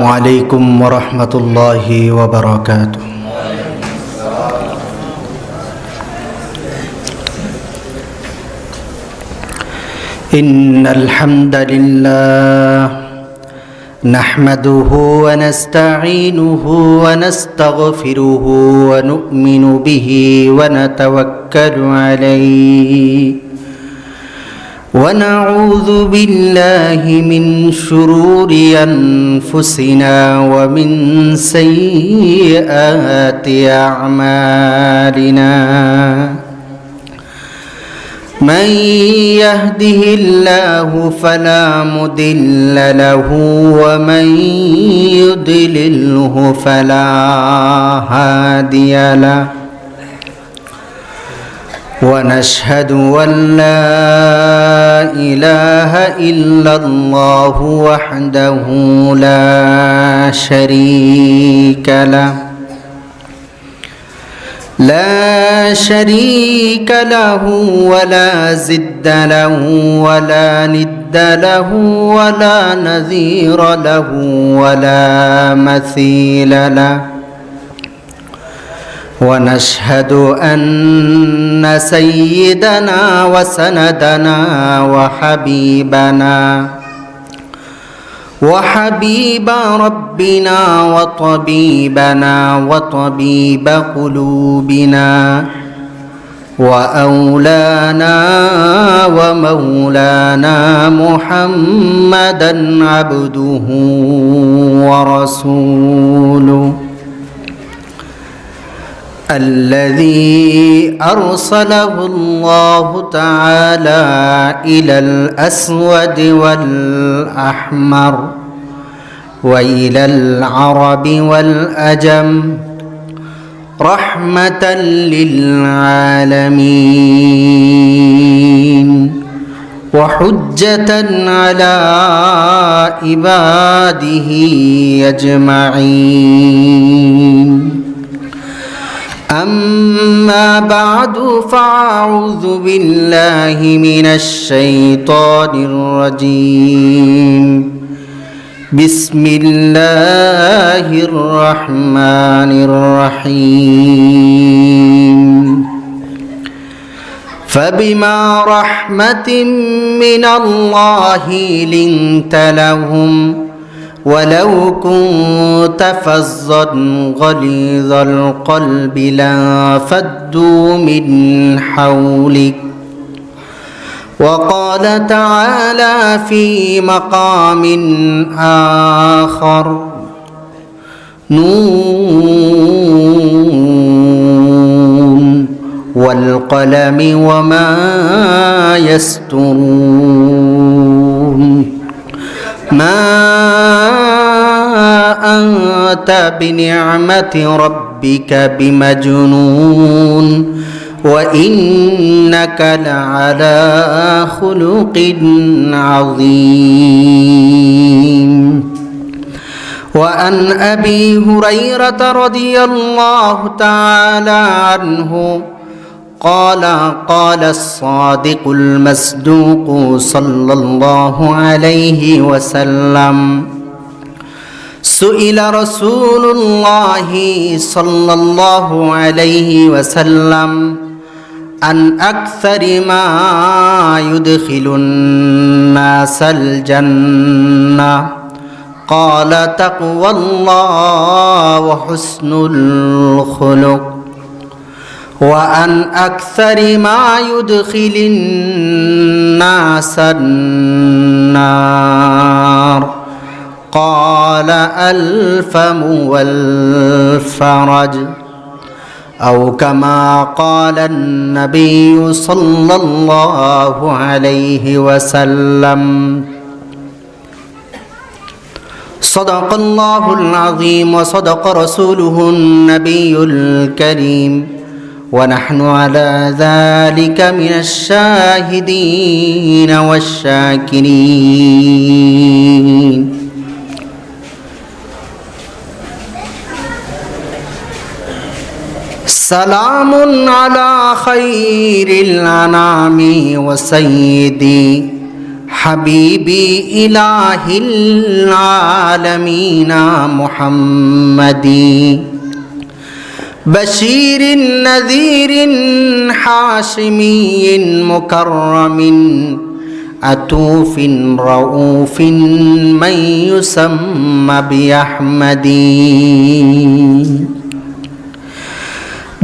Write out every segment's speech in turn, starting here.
عليكم ورحمة الله وبركاته. إن الحمد لله نحمده ونستعينه ونستغفره ونؤمن به ونتوكل عليه ونعوذ بالله من شرور أنفسنا ومن سيئات أعمالنا من يهده الله فلا مضل له ومن يضلله فلا هادي له ونشهد أن لا إله إلا الله وحده لا شريك له ولا زد له ولا ند له ولا نذير له ولا مثيل له ونشهد أن سيدنا وسندنا وحبيب ربنا وطبيب قلوبنا وأولانا ومولانا محمدا عبده ورسوله الذي أرسله الله تعالى إلى الأسود والأحمر وإلى العرب والأجم رحمة للعالمين وحجة على عباده أجمعين. أما بعد فأعوذ بالله من الشيطان الرجيم. بسم الله الرحمن الرحيم. فبما رحمة من الله لنت لهم ولو كنت فظا غليظ القلب لانفضوا من حولك. وقال تعالى في مقام آخر نون والقلم وما يسطرون ما أنت بنعمة ربك بمجنون وإنك لعلى خلق عظيم. وعن أبي هريرة رضي الله تعالى عنه قال قال الصادق المصدوق صلى الله عليه وسلم سئل رسول الله صلى الله عليه وسلم عن أكثر ما يدخل الناس الجنة قال تقوى الله وحسن الخلق. وعن أكثر ما يدخل الناس النار قال الفم والفرج أو كما قال النبي صلى الله عليه وسلم. صدق الله العظيم وصدق رسوله النبي الكريم ونحن على ذلك من الشاهدين والشاكرين. سلام على خير الأنام وسيدي حبيبي إله العالمين محمدي بشير نذير حاشمي مكرم عطوف رؤوف من يسمى بأحمدي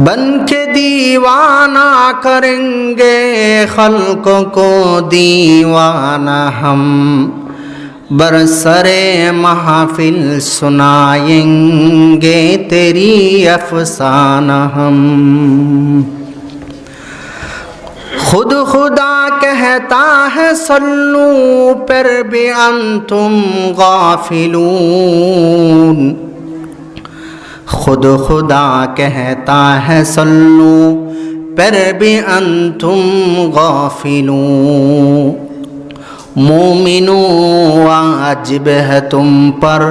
बन के दीवाना करेंगे खल्क को दीवाना हम बरसरे महफिल सुनाएंगे तेरी अफसाना हम खुद खुदा कहता है सल्लू पर भी अंतुम गाफिलून खुद खुदा कहता है सल्लू पर भी अंतुम गाफिलू मोमिनू वाजिब है तुम पर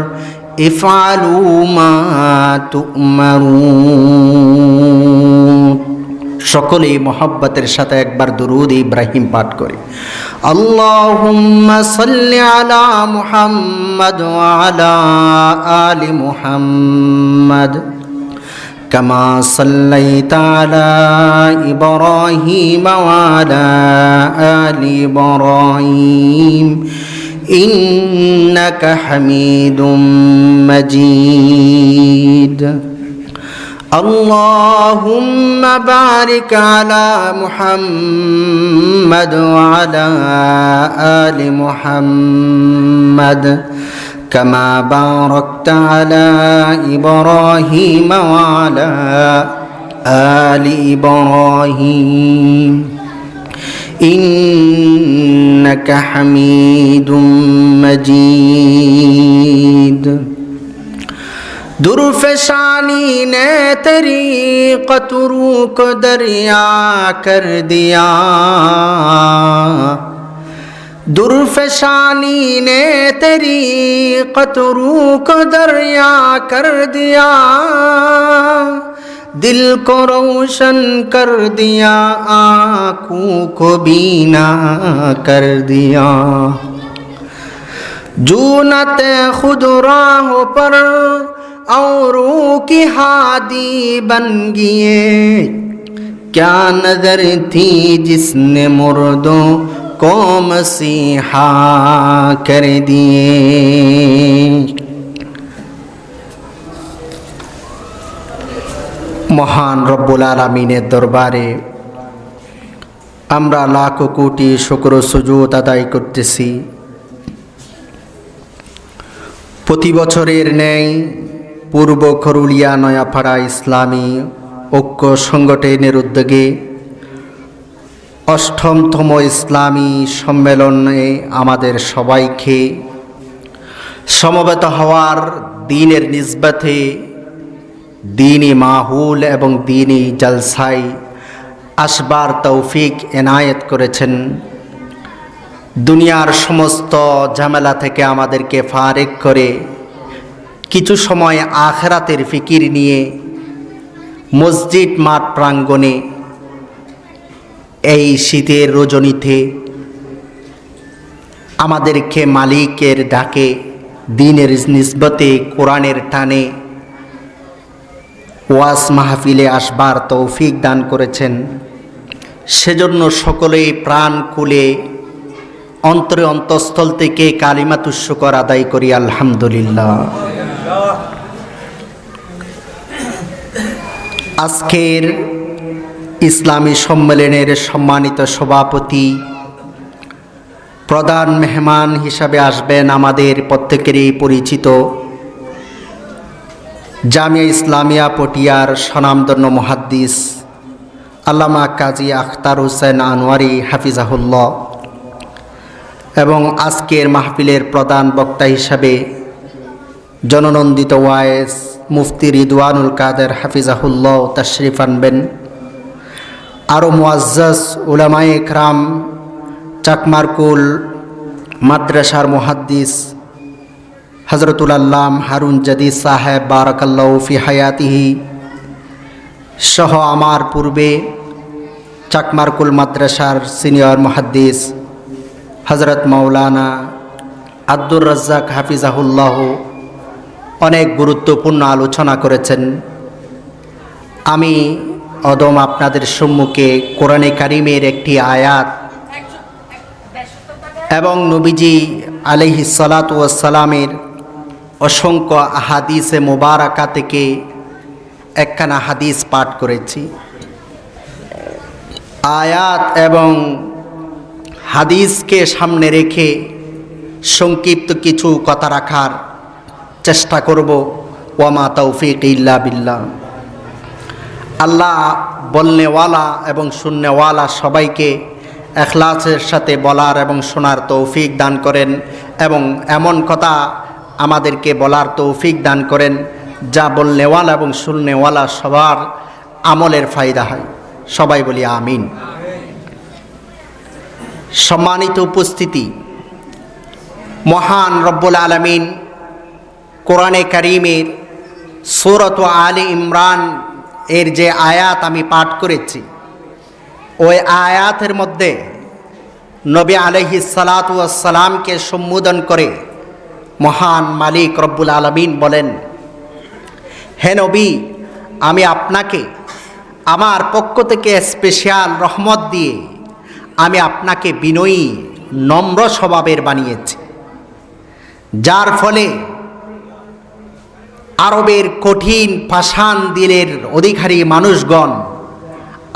इफ़ालू मा तुअमरून সকলেই মোহাব্বতের সাথে একবার দুরূদ ইব্রাহিম পাঠ করি আল্লাহুম্মা সাল্লি আলা মুহাম্মাদ ওয়া আলা আলি মুহাম্মাদ কামা সাল্লাইতা আলা ইব্রাহিম ওয়া আলা আলি ইব্রাহিম ইন্নাকা হামিদুম মাজিদ اللهم بارك على محمد وعلى آل محمد كما باركت على إبراهيم وعلى آل إبراهيم إنك حميد مجيد दुर्फशानी ने तेरी कतरू को दरिया कर दिया दुर्फशानी ने तेरी कतरू को दरिया कर दिया दिल को रोशन कर दिया आँखों को बीना कर दिया जूनते खुद राह पर औरों की हादी बन गए क्या नजर थी जिसने मुर्दों को मसीहा कर दिए মহান রব্বুল আলামিনের দরবারে আমরা লাখো কোটি শুকর ও সুজুদ আদায় করতেছি প্রতি বছরের ন্যায় পূর্ব খরুলিয়া নয়াপাড়া ইসলামী ঐক্য সংগঠনের উদ্যোগে অষ্টমতম ইসলামী সম্মেলনে আমাদের সবাইকে সমবেত হওয়ার দিনের নিসবতে দীনী মাহুল এবং দীনী জলসায় আসবার তৌফিক এনায়েত করেছেন দুনিয়ার সমস্ত ঝামেলা থেকে আমাদেরকে ফারেক করে কিছু সময় আখিরাতের ফিকির নিয়ে মসজিদ মাঠ প্রাঙ্গণে এই শীতের রজনীতে আমাদেরকে মালিকের ডাকে দ্বীনের নিসবতে কোরআনের টানে ওয়াজ মাহফিলে আসবার তৌফিক দান করেছেন সেজন্য সকলেই প্রাণ খুলে অন্তরে অন্তঃস্থল থেকে কালিমাতুশ শুকর আদায় করি আলহামদুলিল্লাহ। আজকের ইসলামী সম্মেলনের সম্মানিত সভাপতি প্রধান মেহমান হিসাবে আসবেন আমাদের প্রত্যেকেরই পরিচিত জামিয়া ইসলামিয়া পটিয়ার স্বনামধন্য মুহাদ্দিস আল্লামা কাজী আখতার হোসেন আনোয়ারি হাফিজাহুল্লাহ এবং আজকের মাহফিলের প্রধান বক্তা হিসাবে জননন্দিত ওয়াইস মুফতি রিদওয়ানুল কাদের হাফিজাহুল্লাহ তাশরিফ আনবেন। আরও মুআজ্জাজ উলামায়ে ইকরাম চাকমারকুল মাদ্রাসার মুহাদ্দিস হযরতুল আল্লাম হারুন জাদিদ সাহেব বারাকাল্লাহু ফি হায়াতিহি সহ আমার পূর্বে চাকমারকুল মাদ্রাসার সিনিয়র মুহাদ্দিস হযরত মাওলানা আব্দুর রাজ্জাক হাফিজাহুল্লাহ অনেক গুরুত্বপূর্ণ আলোচনা করেছেন। আমি অদম আপনাদের সম্মুখে কোরআনে কারিমের একটি আয়াত এবং নবীজি আলাইহিস সালাতু ওয়াস সালামের অসংখ্য হাদিসে মোবারকা থেকে একখানা হাদিস পাঠ করেছি। আয়াত এবং হাদিসকে সামনে রেখে সংক্ষিপ্ত কিছু কথা রাখার চেষ্টা করব। ওয়ামা তৌফিক ইল্লা বিল্লাহ। আল্লাহ বলনেওয়ালা এবং শুননেওয়ালা সবাইকে ইখলাসের সাথে বলার এবং শোনার তৌফিক দান করেন এবং এমন কথা আমাদেরকে বলার তৌফিক দান করেন যা বলনেওয়ালা এবং শুননেওয়ালা সবার আমলের ফায়দা হয়। সবাই বলি আমিন। সম্মানিত উপস্থিতি, মহান রব্বুল আলামিন কোরআনে কারিমের সূরাত আলে ইমরান এর যে আয়াত আমি পাঠ করেছি, ওই আয়াতের মধ্যে নবী আলাইহিস সালাতু ওয়াস সালামকে সম্বোধন করে মহান মালিক রব্বুল আলামিন বলেন, হে নবী, আমি আপনাকে আমার পক্ষ থেকে স্পেশাল রহমত দিয়ে আমি আপনাকে বিনয়ী নম্র স্বভাবের বানিয়েছি, যার ফলে আরবের কঠিন পাষাণ দিলের অধিকারী মানুষগণ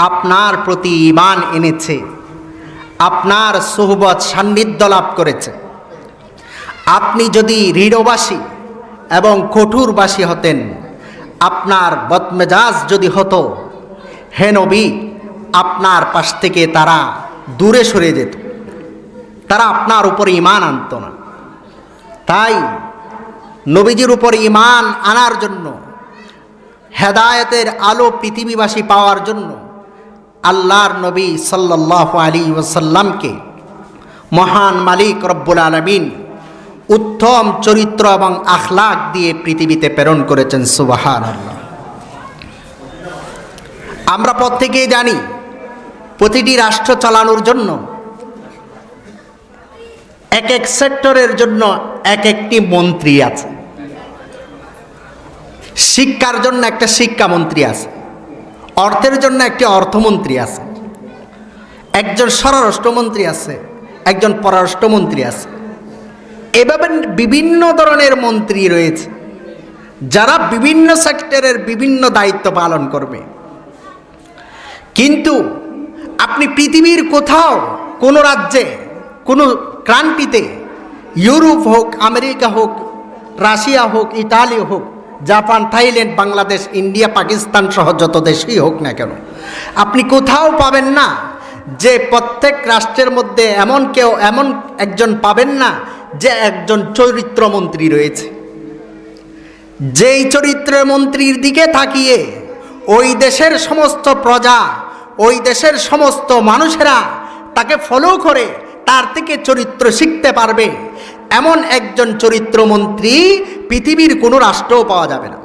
আপনার প্রতি ঈমান এনেছে, আপনার সুহবত সান্নিধ্য লাভ করেছে। আপনি যদি হৃদয়বাসী এবং কঠোরবাসী হতেন, আপনার বদমেজাজ যদি হতো, হে নবী, আপনার পাশ থেকে তারা দূরে সরে যেত, তারা আপনার উপর ঈমান আনত না। তাই নবীজির উপর ঈমান আনার জন্য, হেদায়েতের আলো পৃথিবীবাসী পাওয়ার জন্য আল্লাহর নবী সাল্লাল্লাহু আলাইহি ওয়াসাল্লামকে মহান মালিক রব্বুল আলামিন উত্তম চরিত্র এবং আখলাক দিয়ে পৃথিবীতে প্রেরণ করেছেন। সুবহানাল্লাহ। আমরা প্রত্যেকেই জানি, প্রতিটি রাষ্ট্র চালানোর জন্য এক এক সেক্টরের জন্য এক একটি মন্ত্রী আছে। শিক্ষার জন্য একটা শিক্ষামন্ত্রী আছে, অর্থের জন্য একটি অর্থমন্ত্রী আছে, একজন স্বরাষ্ট্রমন্ত্রী আছে, একজন পররাষ্ট্রমন্ত্রী আছে। এভাবে বিভিন্ন ধরনের মন্ত্রী রয়েছে যারা বিভিন্ন সেক্টরের বিভিন্ন দায়িত্ব পালন করবে। কিন্তু আপনি পৃথিবীর কোথাও কোনো রাজ্যে, কোনো কান্ট্রিতে, ইউরোপ হোক, আমেরিকা হোক, রাশিয়া হোক, ইতালি হোক, Japan, Thailand, Bangladesh, India, Pakistan সহ যত দেশই হোক না কেন, আপনি কোথাও পাবেন না যে প্রত্যেক রাষ্ট্রের মধ্যে এমন একজন পাবেন না যে একজন চরিত্রমন্ত্রী রয়েছে, যেই চরিত্রের মন্ত্রীর দিকে তাকিয়ে ওই দেশের সমস্ত প্রজা, ওই দেশের সমস্ত মানুষেরা তাকে ফলো করে তার থেকে চরিত্র শিখতে পারবে, এমন একজন চরিত্রমন্ত্রী পৃথিবীর কোনো রাষ্ট্রেও পাওয়া যাবে না।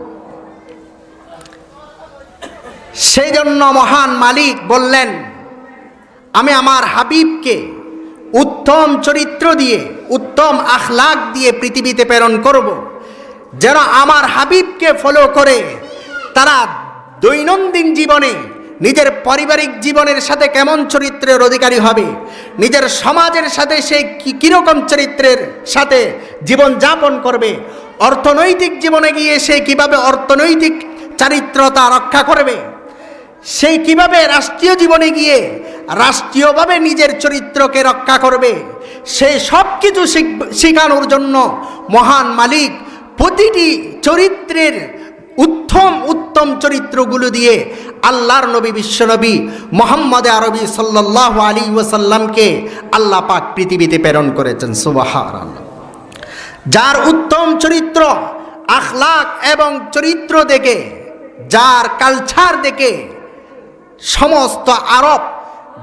সেই জন্য মহান মালিক বললেন, আমি আমার হাবিবকে উত্তম চরিত্র দিয়ে, উত্তম আখলাক দিয়ে পৃথিবীতে প্রেরণ করব, যেন আমার হাবিবকে ফলো করে তারা দৈনন্দিন জীবনে নিজের পারিবারিক জীবনের সাথে কেমন চরিত্রের অধিকারী হবে, নিজের সমাজের সাথে সে কীরকম চরিত্রের সাথে জীবনযাপন করবে, অর্থনৈতিক জীবনে গিয়ে সে কিভাবে অর্থনৈতিক চারিত্রতা রক্ষা করবে, সেই কিভাবে রাষ্ট্রীয় জীবনে গিয়ে রাষ্ট্রীয়ভাবে নিজের চরিত্রকে রক্ষা করবে, সেই সব কিছু শেখানোর জন্য মহান মালিক প্রতিটি চরিত্রের উত্তম চরিত্রগুলো দিয়ে আল্লাহর নবী, বিশ্বনবী মুহাম্মদ আরবি সাল্লাল্লাহু আলাইহি ওয়াসাল্লামকে আল্লাহ পাক পৃথিবীতে প্রেরণ করেছেন। সুবহানাল্লাহ। যার উত্তম চরিত্র, আখলাক এবং চরিত্র দেখে, যার কালচার দেখে সমস্ত আরব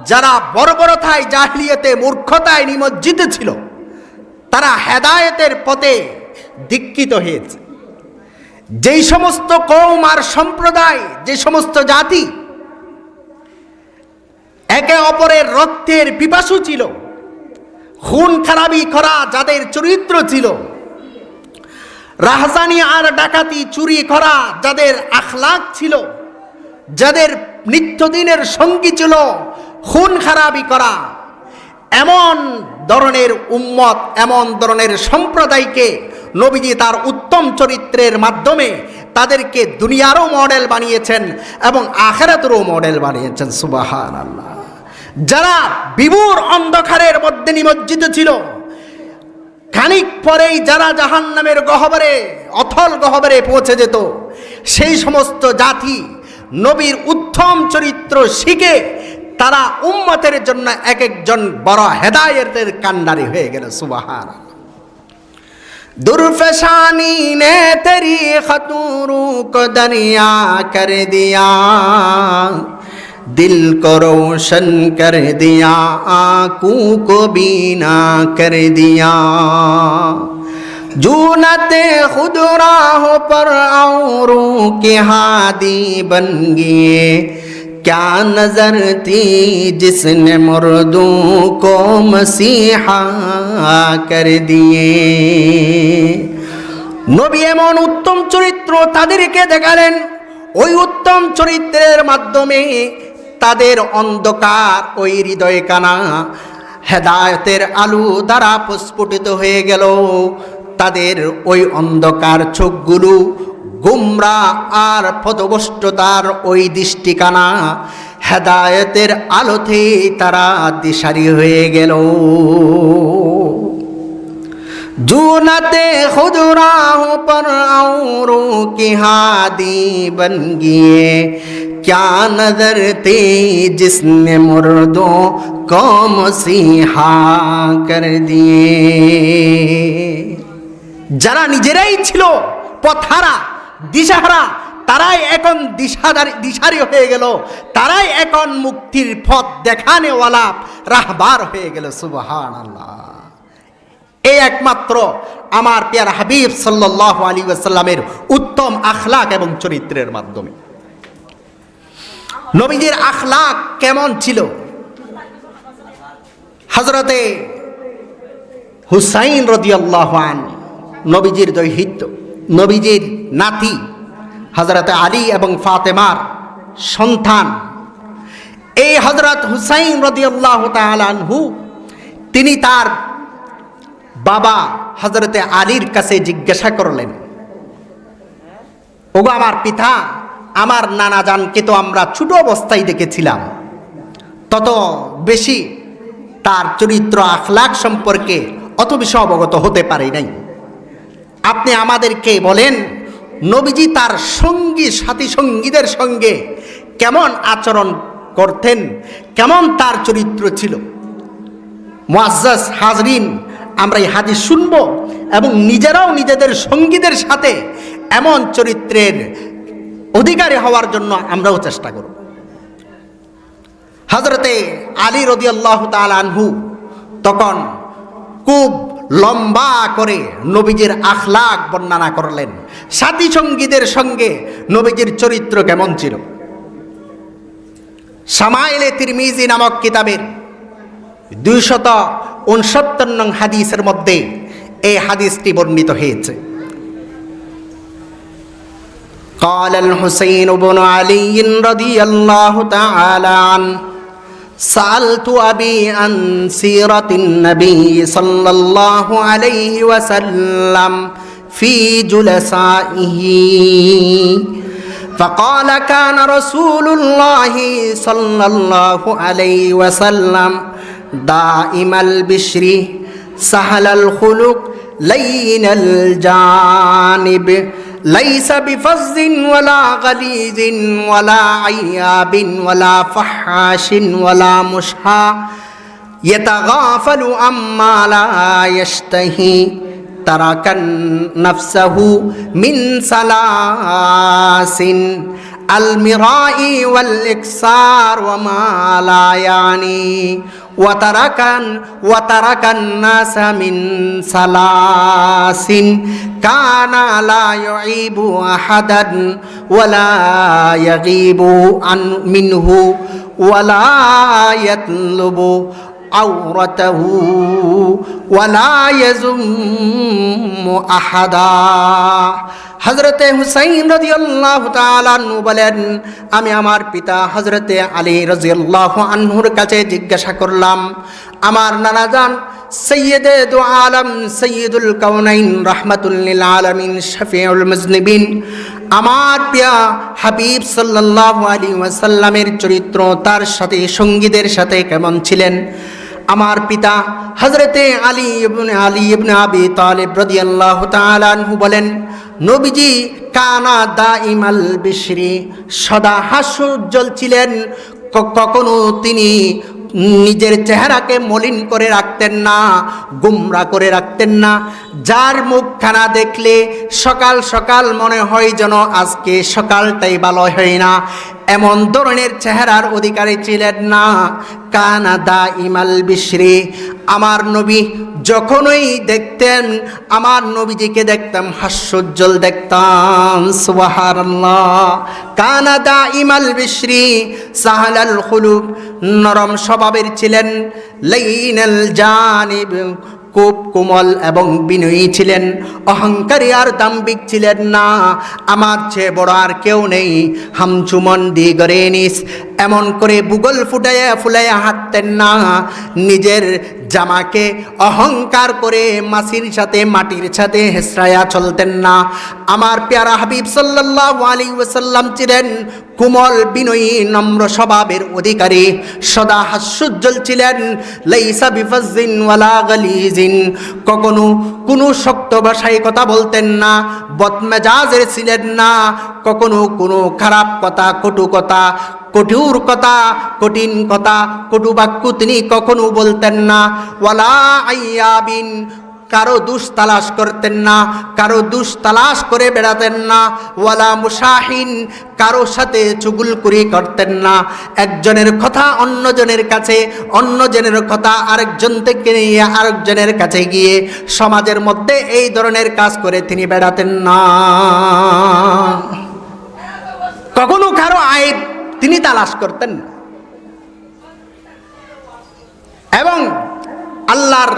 যারা বর্বরতায়, জাহিলিয়াতে, মূর্খতায় নিমজ্জিত ছিল, তারা হেদায়েতের পথে দীক্ষিত হয়েছে। যেই সমস্ত কওম আর সম্প্রদায়, যে সমস্ত জাতি একে অপরের রক্তের পিপাসু ছিল, খুন খারাপি করা যাদের চরিত্র ছিল, রাহজানি আর ডাকাতি চুরি করা যাদের আখলাক ছিল, যাদের নিত্যদিনের সঙ্গী ছিল খুন খারাপি করা, এমন ধরনের উম্মত, এমন ধরনের সম্প্রদায়কে নবীজি তার উত্তম চরিত্রের মাধ্যমে তাদেরকে দুনিয়ারও মডেল বানিয়েছেন এবং আখিরাতেরও মডেল বানিয়েছেন। সুবহানাল্লাহ। যারা বিভুর অন্ধকারের মধ্যে নিমজ্জিত ছিল, খানিক পরেই যারা জাহান্নামের গহ্বরে, অথল গহ্বরে পৌঁছে যেত, সেই সমস্ত জাতি নবীর উত্তম চরিত্র শিখে তারা উম্মতের জন্য এক একজন বড় হেদায়েতের কান্ডারি হয়ে গেল। সুবহানাল্লাহ। दुर्फशानी ने तेरी खतूरों को दरिया कर दिया, दिल को रोशन कर दिया, आँखों को बीना कर दिया। जूनते खुद राहों पर औरों के हादी बन गए, क्या नजर थी जिसने मुर्दों को मसीहा कर दिए। নবী এমন উত্তম চরিত্র তাদেরকে দেখালেন, ওই উত্তম চরিত্রের মাধ্যমে তাদের অন্ধকার ওই হৃদয় কানা হেদায়েতের আলো দ্বারা প্রস্ফুটিত হয়ে গেল। তাদের ওই অন্ধকার চোখগুলো গুমরা আর পথভ্রষ্টতার ওই দৃষ্টিকানা হেদায়েতের আলোতে তারা দিশারি হয়ে গেল। জুনাতে খুদ রাहों पर औरों की हादी बन गए, क्या नजर थी जिसने मुर्दों को मसीहा कर दिए। যারা নিজেরাই ছিল পথহারা, দিশাহারা, তারাই এখন দিশারি হয়ে গেল, তারাই এখন মুক্তির পথ দেখানেওয়ালা রাহবার হয়ে গেল। সুবহানাল্লাহ। এই একমাত্র আমার প্রিয় হাবিব সাল্লাল্লাহু আলাইহি ওয়াসাল্লামের উত্তম আখলাক এবং চরিত্রের মাধ্যমে। নবীজির আখলাক কেমন ছিল? হযরতে হুসাইন রাদিয়াল্লাহু আনহু, নবীজির দৌহিত্র, নবীজির নাতি, হযরতে আলী এবং ফাতেমার সন্তান, এই হযরত হুসাইন রাদিয়াল্লাহু তাআলা আনহু, তিনি তার বাবা হযরতে আলীর কাছে জিজ্ঞাসা করলেন, ওগো আমার পিতা, আমার নানা জানকে তো আমরা ছোট অবস্থায় দেখেছিলাম, তত বেশি তার চরিত্র আখলাক সম্পর্কে অত বেশি অবগত হতে পারি নাই। আপনি আমাদেরকে বলেন, নবীজি তার সঙ্গী সাথী সঙ্গীদের সঙ্গে কেমন আচরণ করতেন, কেমন তার চরিত্র ছিল। মুআজ্জাজ হাজরিন, আমরা এই হাদিস শুনব এবং নিজেরাও নিজেদের সঙ্গীদের সাথে এমন চরিত্রের অধিকারী হওয়ার জন্য আমরাও চেষ্টা করব। হযরতে আলী রাদিয়াল্লাহু তাআলা আনহু তখন খুব লম্বা করে নবীজির আখলাক বর্ণনা করলেন, সাথী সঙ্গীদের সঙ্গে নবীজির চরিত্র কেমন ছিল। শামাইলে তিরমিজি নামক কিতাবের 269 নং হাদিসের মধ্যে এই হাদিসটি বর্ণিত হয়েছে। قال الحسين بن علي رضي الله تعالى عنه سألت أبي عن سيرة النبي صلى الله عليه وسلم في جلسائه فقال كان رسول الله صلى الله عليه وسلم دائم البشر سهل الخلق لين الجانب ليس بفظ ولا غليظ ولا عياب ولا فحاش ولا مشحى يتغافل عما لا يشتهي ترك نفسه من سلاس المراء والإكسار وما لا يعني وترك الناس من سلاس كان لا يعيب أحدا ولا يغيب منه ولا يطلب আওরাতাহু ওয়া লা ইয়াযুম্মু আহাদা। হযরতে হুসাইন রাদিয়াল্লাহু তাআলা আনহু বলেন, আমি আমার পিতা হযরতে আলী রাদিয়াল্লাহু আনহুর কাছে জিজ্ঞাসা করলাম, আমার নানাজান সৈয়দে দু আলম সৈয়দুল কাউনাইন রাহমাতুল লিল আলামিন শফিউল মুজনিবিন, আমার প্রিয় হাবিব সাল্লাল্লাহু আলাইহি ওয়াসাল্লামের চরিত্র তার সাথে সঙ্গীদের সাথে কেমন ছিলেন? আমার পিতা হযরতে আলী ইবনে আবি তালিব রাদিয়াল্লাহু তাআলা আনহু বলেন, নবীজি কানা দাইমাল বিশরি, সদা হাস্যোজ্জ্বল ছিলেন। কখনো তিনি নিজের চেহারাকে মলিন করে রাখতেন না, গুমরা করে রাখতেন না। যার মুখখানা দেখলে সকাল সকাল মনে হয় যেন আজকে সকালটাই ভালো হয় না, এমন ধরনের চেহারার অধিকারী ছিলেন না। কানা দাইমাল বিশরি, আমার নবী যখনই দেখতেন, আমার নবীজিকে দেখতাম হাস্যোজ্জ্বল দেখতাম। সুবহানাল্লাহ। কানা দাইমাল বিশরি সাহালাল খুলুক, নরম স্বভাবের ছিলেন। লাইনাল জানিব, খুব কোমল এবং বিনয়ী ছিলেন। অহংকারী আর দাম্ভিক ছিলেন না। আমার চেয়ে বড় আর কেউ নেই, হামচুমন দি গরে নিস, এমন করে বুগল ফুটাইয়া ফুলাইয়া হাঁটতেন না। নিজের জামাকে অহংকার করে মাসির সাথে মাটির সাথে হেসরাইয়া চলতেন না। আমার প্যারা হাবিব সাল্লাল্লাহু আলাইহি ওয়াসাল্লাম ছিলেন কোমল বিনয়ী নম্র স্বভাবের অধিকারী, সদা হাস্যোজ্জ্বল ছিলেন। লাইসা বিফাজ্জিন ওয়ালা গালিজিন, কখনো কোনো শক্ত ভাষায় কথা বলতেন না, বদমেজাজের ছিলেন না। কখনো কোনো খারাপ কথা, কটু কথা, কঠোর কথা, কঠিন কথা, কটু বাক্য তিনি কখনো বলতেন না। ওয়ালা আইয়াবিন, কারো দুষ তালাশ করতেন না, কারো দুষ তালাশ করে বেড়াতেন না। ওয়ালা মুশাহিন, কারো সাথে চুগলখড়ি করতেন না। একজনের কথা অন্যজনের কাছে, অন্যজনের কথা আরেকজন থেকে নিয়ে আরেকজনের কাছে গিয়ে সমাজের মধ্যে এই ধরনের কাজ করে তিনি বেড়াতেন না। কখনো কারো আইব তিনি তালাশ করতেন না। এবং আল্লাহর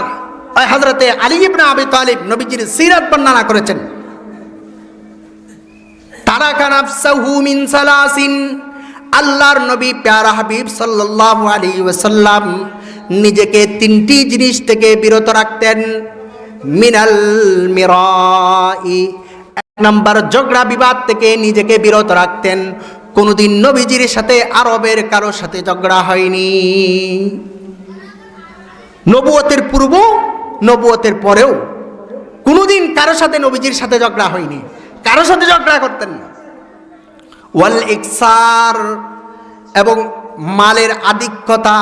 হযরতে আলী ইবনে আবি তালিব নবীজির সিরাত বর্ণনা করেছেন, তারাকা নাফসাহু মিন সালাসিন, আল্লাহর নবী প্যারা হাবিব সাল্লাল্লাহু আলাইহি ওয়াসাল্লাম নিজেকে তিনটি জিনিস থেকে বিরত রাখতেন। মিনাল মিরাই, এক নম্বর ঝগড়া বিবাদ থেকে নিজেকে বিরত রাখতেন। কোনোদিন নবীজির সাথে আরবের কারোর সাথে ঝগড়া হয়নি। নবুয়তের পূর্ব, নবুয়তের পরেও কোনোদিন কারোর সাথে নবীজির সাথে ঝগড়া হয়নি, কারোর সাথে ঝগড়া করতেন না। ওয়াল ইকসার, এবং মালের আধিক্যতা,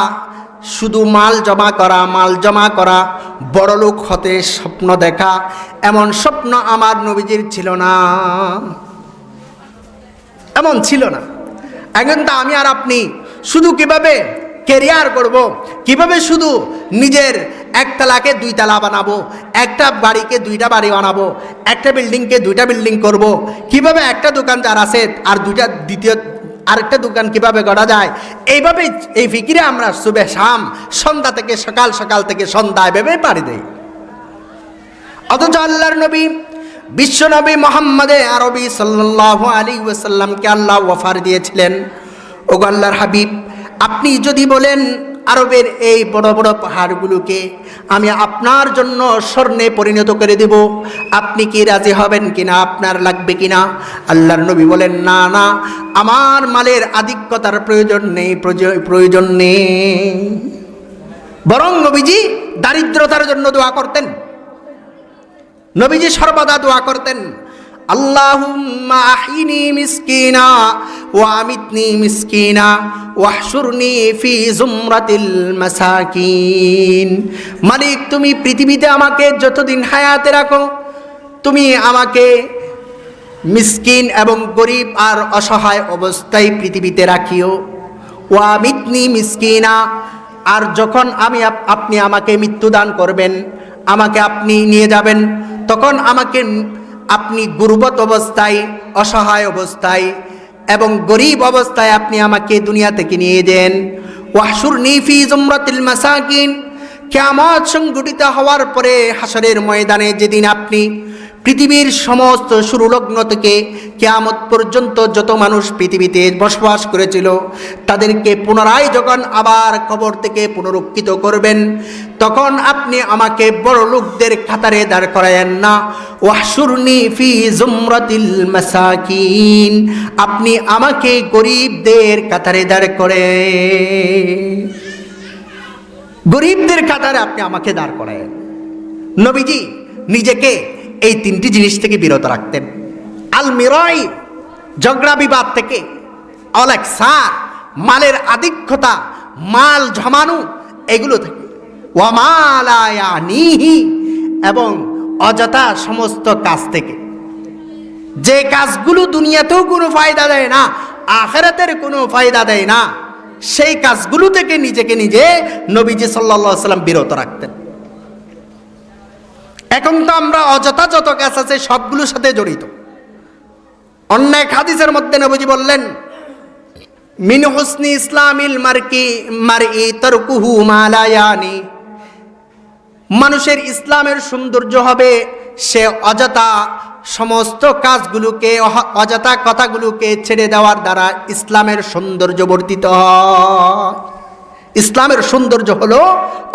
শুধু মাল জমা করা, মাল জমা করা, বড়লোক হতে স্বপ্ন দেখা, এমন স্বপ্ন আমার নবীজির ছিল না, এমন ছিল না। এখন তো আমি আর আপনি শুধু কিভাবে ক্যারিয়ার করব, কিভাবে শুধু নিজের একতলাকে দুইতলা বানাবো, একটা বাড়িকে দুইটা বাড়ি বানাবো, একটা বিল্ডিংকে দুইটা বিল্ডিং করব, কিভাবে একটা দোকান যার আছে আর দুইটা দ্বিতীয় আরেকটা দোকান কিভাবে গড়া যায়, এইভাবে এই ফিকিরে আমরা সুবে শাম, সন্ধ্যা থেকে সকাল, সকাল থেকে সন্ধ্যা এভাবে পাড়ি দেই। অথচ আল্লাহর নবী বিশ্বনবী মুহাম্মদে আরবি সাল্লাল্লাহু আলাইহি ওয়াসাল্লামকে আল্লাহ ওয়াফার দিয়েছিলেন। ওগো আল্লাহর হাবিব, আপনি যদি বলেন আরবের এই বড় বড় পাহাড়গুলোকে আমি আপনার জন্য স্বর্ণে পরিণত করে দেব, আপনি কি রাজি হবেন কিনা, আপনার লাগবে কিনা? আল্লাহর নবী বলেন, না না, আমার মালের আধিক্যতার প্রয়োজন নেই, প্রয়োজন নেই। বরং নবীজি দারিদ্রতার জন্য দোয়া করতেন। নবীজি সর্বদা দোয়া করতেন, আল্লাহুম্মা আহিনি মিসকিনা ওয়া আমিতনি মিসকিনা ওয়াহশুরনি ফি জুমরাতিল মাসাকিন। মালিক, তুমি পৃথিবীতে আমাকে যতদিন হায়াতে রাখো, তুমি আমাকে মিসকিন এবং গরিব আর অসহায় অবস্থায় পৃথিবীতে রাখিও। ওয়া আমিতনি মিসকিনা, আর যখন আপনি আমাকে মৃত্যুদান করবেন, আমাকে আপনি নিয়ে যাবেন, তখন আমাকে আপনি গুরবত অবস্থায়, অসহায় অবস্থায় এবং গরিব অবস্থায় আপনি আমাকে দুনিয়া থেকে নিয়ে দেন। ওয়াহশুরনি ফি জুমরাতিল মাসাকিন, কিয়ামত সংঘটিত হওয়ার পরে হাসরের ময়দানে যেদিন আপনি পৃথিবীর সমস্ত শুরুলগ্ন থেকে কিয়ামত পর্যন্ত যত মানুষ পৃথিবীতে বসবাস করেছিল তাদেরকে পুনরায় যখন আবার কবর থেকে পুনরুত্থিত করবেন, তখন আপনি আমাকে বড় লোকদের কাতারে দাঁড় করায়েন না। ওয়াহশুরনি ফি জুমরাতিল মাসাকিন, আপনি আমাকে গরিবদের কাতারে দাঁড় করে, গরিবদের কাতারে আপনি আমাকে দাঁড় করায়েন। নবীজি নিজেকে এই তিনটি জিনিস থেকে বিরত রাখতেন। আল মিরাই, ঝগড়া বিবাদ থেকে, অলেক্সার, মালের আধিক্যতা, মাল জমানো, এগুলো থেকে, ওয়ামালায়ানিহি, এবং অযথা সমস্ত কাজ থেকে, যে কাজগুলো দুনিয়াতেও কোনো ফায়দা দেয় না, আখিরাতের কোনো ফায়দা দেয় না, সেই কাজগুলো থেকে নিজেকে নিজে নবীজি সাল্লাল্লাহু আলাইহি ওয়াসাল্লাম বিরত রাখতেন। এখন তো আমরা অযথা যত কাজ আছে সবগুলোর সাথে জড়িত। অন্য এক হাদিসের মধ্যে নবীজি বললেন, মিন হুসনি ইসলামিল মারই তারকুহু মা লা ইয়ানি, মানুষের ইসলামের সৌন্দর্য হবে সে অযথা সমস্ত কাজগুলোকে, অযথা কথাগুলোকে ছেড়ে দেওয়ার দ্বারা ইসলামের সৌন্দর্য বর্ধিত হয়। ইসলামের সৌন্দর্য হলো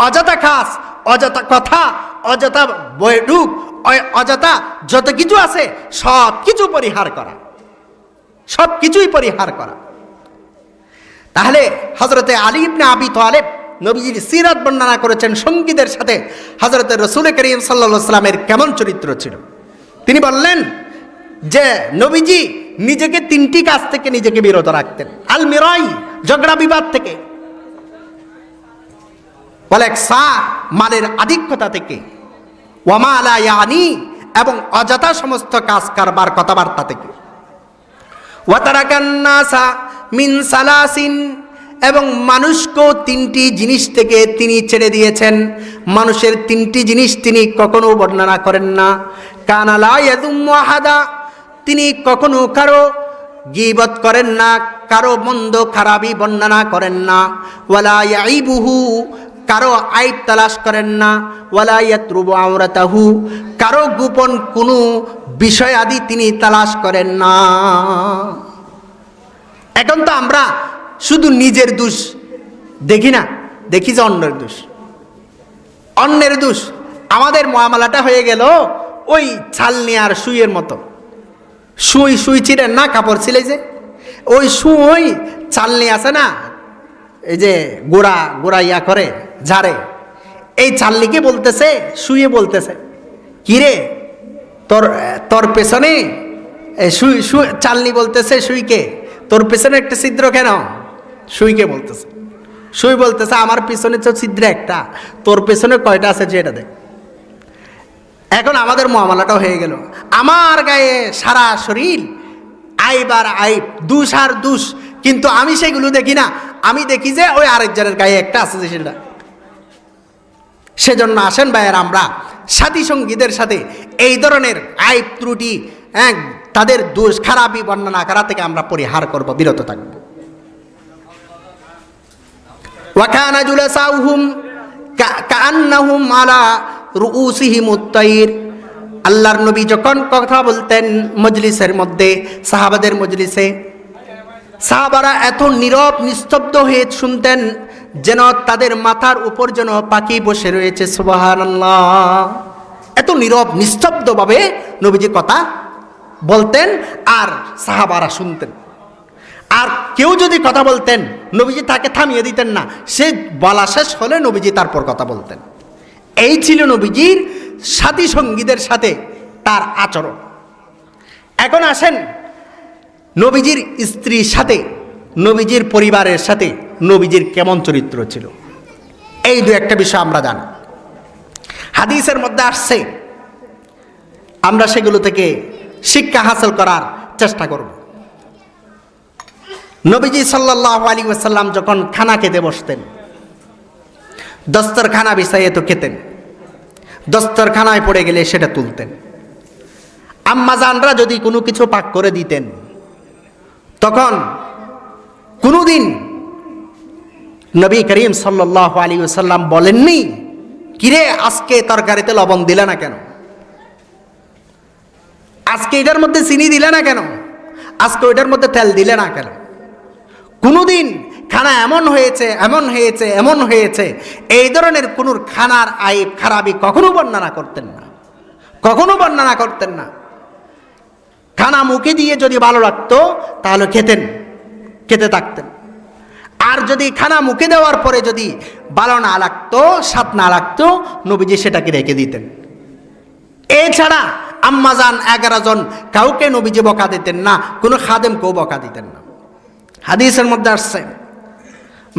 অযথা কাজ, অযথা কথা, অযথা বৈঠক, অযথা যত কিছু আছে সব কিছু পরিহার করা, সব কিছুই পরিহার করা। তাহলে হযরতে আলী ইবনে আবি তালেব নবীজির সিরাত বর্ণনা করেছেন সঙ্গীদের সাথে হযরতে রাসূল করিম সাল্লাল্লাহু আলাইহি ওয়াসাল্লামের কেমন চরিত্র ছিল। তিনি বললেন যে নবীজি নিজেকে তিনটি কাজ থেকে নিজেকে বিরত রাখতেন। আল মিরাই, ঝগড়া বিবাদ থেকে, ওয়ালেকসার, মালের আধিক্যতা থেকে, ওয়ামা লা ইয়ানি, এবং অযথা সমস্ত কাজ কারবার কথাবার্তা থেকে, ওয়া তারাকান নাসা মিন সালাসিন, এবং মানুষকেও তিনটি জিনিস থেকে তিনি ছেড়ে দিয়েছেন। মানুষের তিনটি জিনিস তিনি কখনো বর্ণনা করেন না। কানা লা ইয়াযুম্মু আহাদা, তিনি কখনো কারো গীবত করেন না, কারো মন্দ খারাপি বর্ণনা করেন না। ওয়ালা ইয়াইবুহু, কারো আইব তালাশ করেন না। ওয়ালা ইয়াতরুবু আওরাতাহু, কারো গোপন কোনো বিষয় আদি তিনি তালাশ করেন না। এখন তো আমরা শুধু নিজের দোষ দেখি না, দেখি যে অন্যের দোষ, অন্যের দোষ। আমাদের মুআমালাটা হয়ে গেল ওই ছালনি আর সুইয়ের মতো। সুই ছিঁড়েন না, কাপড় ছিলে যে ওই সুই ছালনি আছে না, এই যে গোড়া ইয়া করে ঝাড়ে, এই ছালনিকে বলতেছে, সুইয়ে বলতেছে, কিরে তোর পেছনে চালনি বলতেছে সুইকে, তোর পেছনে একটা ছিদ্র কেন? সুইকে বলতেছে, সুই বলতেছে আমার পিছনে তো ছিদ্র একটা, তোর পেছনে কয়টা আছে যে এটা দেখ। এখন আমাদের মুআমালাটাও হয়ে গেল, আমার গায়ে সারা শরীর আইব আর আইব, দুষ আর দুষ, কিন্তু আমি সেগুলো দেখি না, আমি দেখি যে ওই আরেকজনের গায়ে একটা আছে যে সেটা। সেজন্য আসেন ভাইয়ের, আমরা সাথী সঙ্গীদের সাথে এই ধরনের আইব ত্রুটি, তাদের দোষ খারাপি বর্ণনা করা থেকে আমরা পরিহার করব, বিরত থাকব। ওয়াকানা জুলাসাউহুম কাআন্নাহুম আলা রুউসিহিমুত তাইর, আল্লাহর নবী যখন কথা বলতেন মজলিসের মধ্যে, সাহাবাদের মজলিসে, সাহাবারা এত নীরব নিস্তব্ধ হয়ে শুনতেন যেন তাদের মাথার উপর যেন পাখি বসে রয়েছে। সুবহানাল্লাহ, এত নীরব নিস্তব্ধভাবে নবীজি কথা বলতেন আর সাহাবারা শুনতেন। আর কেউ যদি কথা বলতেন নবীজি তাকে থামিয়ে দিতেন না, সে বলা শেষ হলে নবীজি তারপর কথা বলতেন। এই ছিল নবীজির সাথী সঙ্গীদের সাথে তার আচরণ। এখন আসেন নবীজির স্ত্রীর সাথে, নবীজির পরিবারের সাথে নবীজির কেমন চরিত্র ছিল, এই দু একটা বিষয় আমরা জানি। হাদিসের মধ্যে আসছে, আমরা সেগুলো থেকে শিক্ষা হাসিল করার চেষ্টা করব। নবীজি সাল্লাল্লাহু আলাইহি ওয়াসাল্লাম যখন খানা খেতে বসতেন, দস্তরখানা বিছাইয়ে তো খেতেন, দস্তরখানায় পড়ে গেলে সেটা তুলতেন। আম্মাজানরা যদি কোনো কিছু পাক করে দিতেন, তখন কোনোদিন নবী করিম সাল্লাল্লাহু আলাইহি ওয়াসাল্লাম বলেননি, কিরে আজকে তরকারিতে লবণ দিলে না কেন, আজকে এটার মধ্যে চিনি দিলে না কেন, আজকে ওইটার মধ্যে তেল দিলে না কেন? কোনোদিন খানা এমন হয়েছে এমন হয়েছে এমন হয়েছে এই ধরনের কোন খানার আইব খারাপি কখনো বর্ণনা করতেন না, কখনো বর্ণনা করতেন না। খানা মুখে দিয়ে যদি ভালো লাগতো তাহলে খেতে থাকতেন, আর যদি খানা মুখে দেওয়ার পরে যদি ভালো না লাগতো, স্বাদ না লাগতো, নবীজি সেটাকে রেখে দিতেন। এছাড়া আম্মাজান 11 জন কাউকে নবীজি বকা দিতেন না, কোনো খাদেমকেও বকা দিতেন না। হাদিসের মধ্যে আসছে,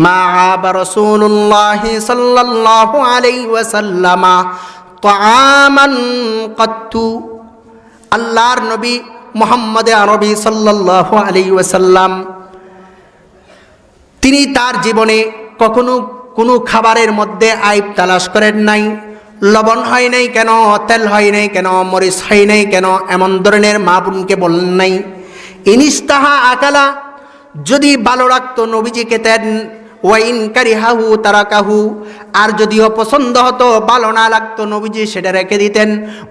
মা আবা রাসূলুল্লাহি সাল্লাল্লাহু আলাইহি ওয়াসাল্লামা তাআমান কাত্তু, আল্লাহর নবী মুহাম্মদ আরবি সাল্লাল্লাহু আলাইহি ওয়াসাল্লাম তিনি তার জীবনে কখনো কোনো খাবারের মধ্যে আইব তালাশ করেন নাই। লবণ হয় নাই কেন, তেল হয় নাই কেন, মরিচ হয় নাই কেন, এমন ধরনের মা বোনকে বললেন নাই। ইনিস্তাহা আকালা, যদি ভালো লাগতো নবীজি খেতেন, ওয়াইন কারিহাহু তারাকাহু, আর যদিও পছন্দ হতো ভালো না লাগতো নবীজি সেটা রেখে দিতেন,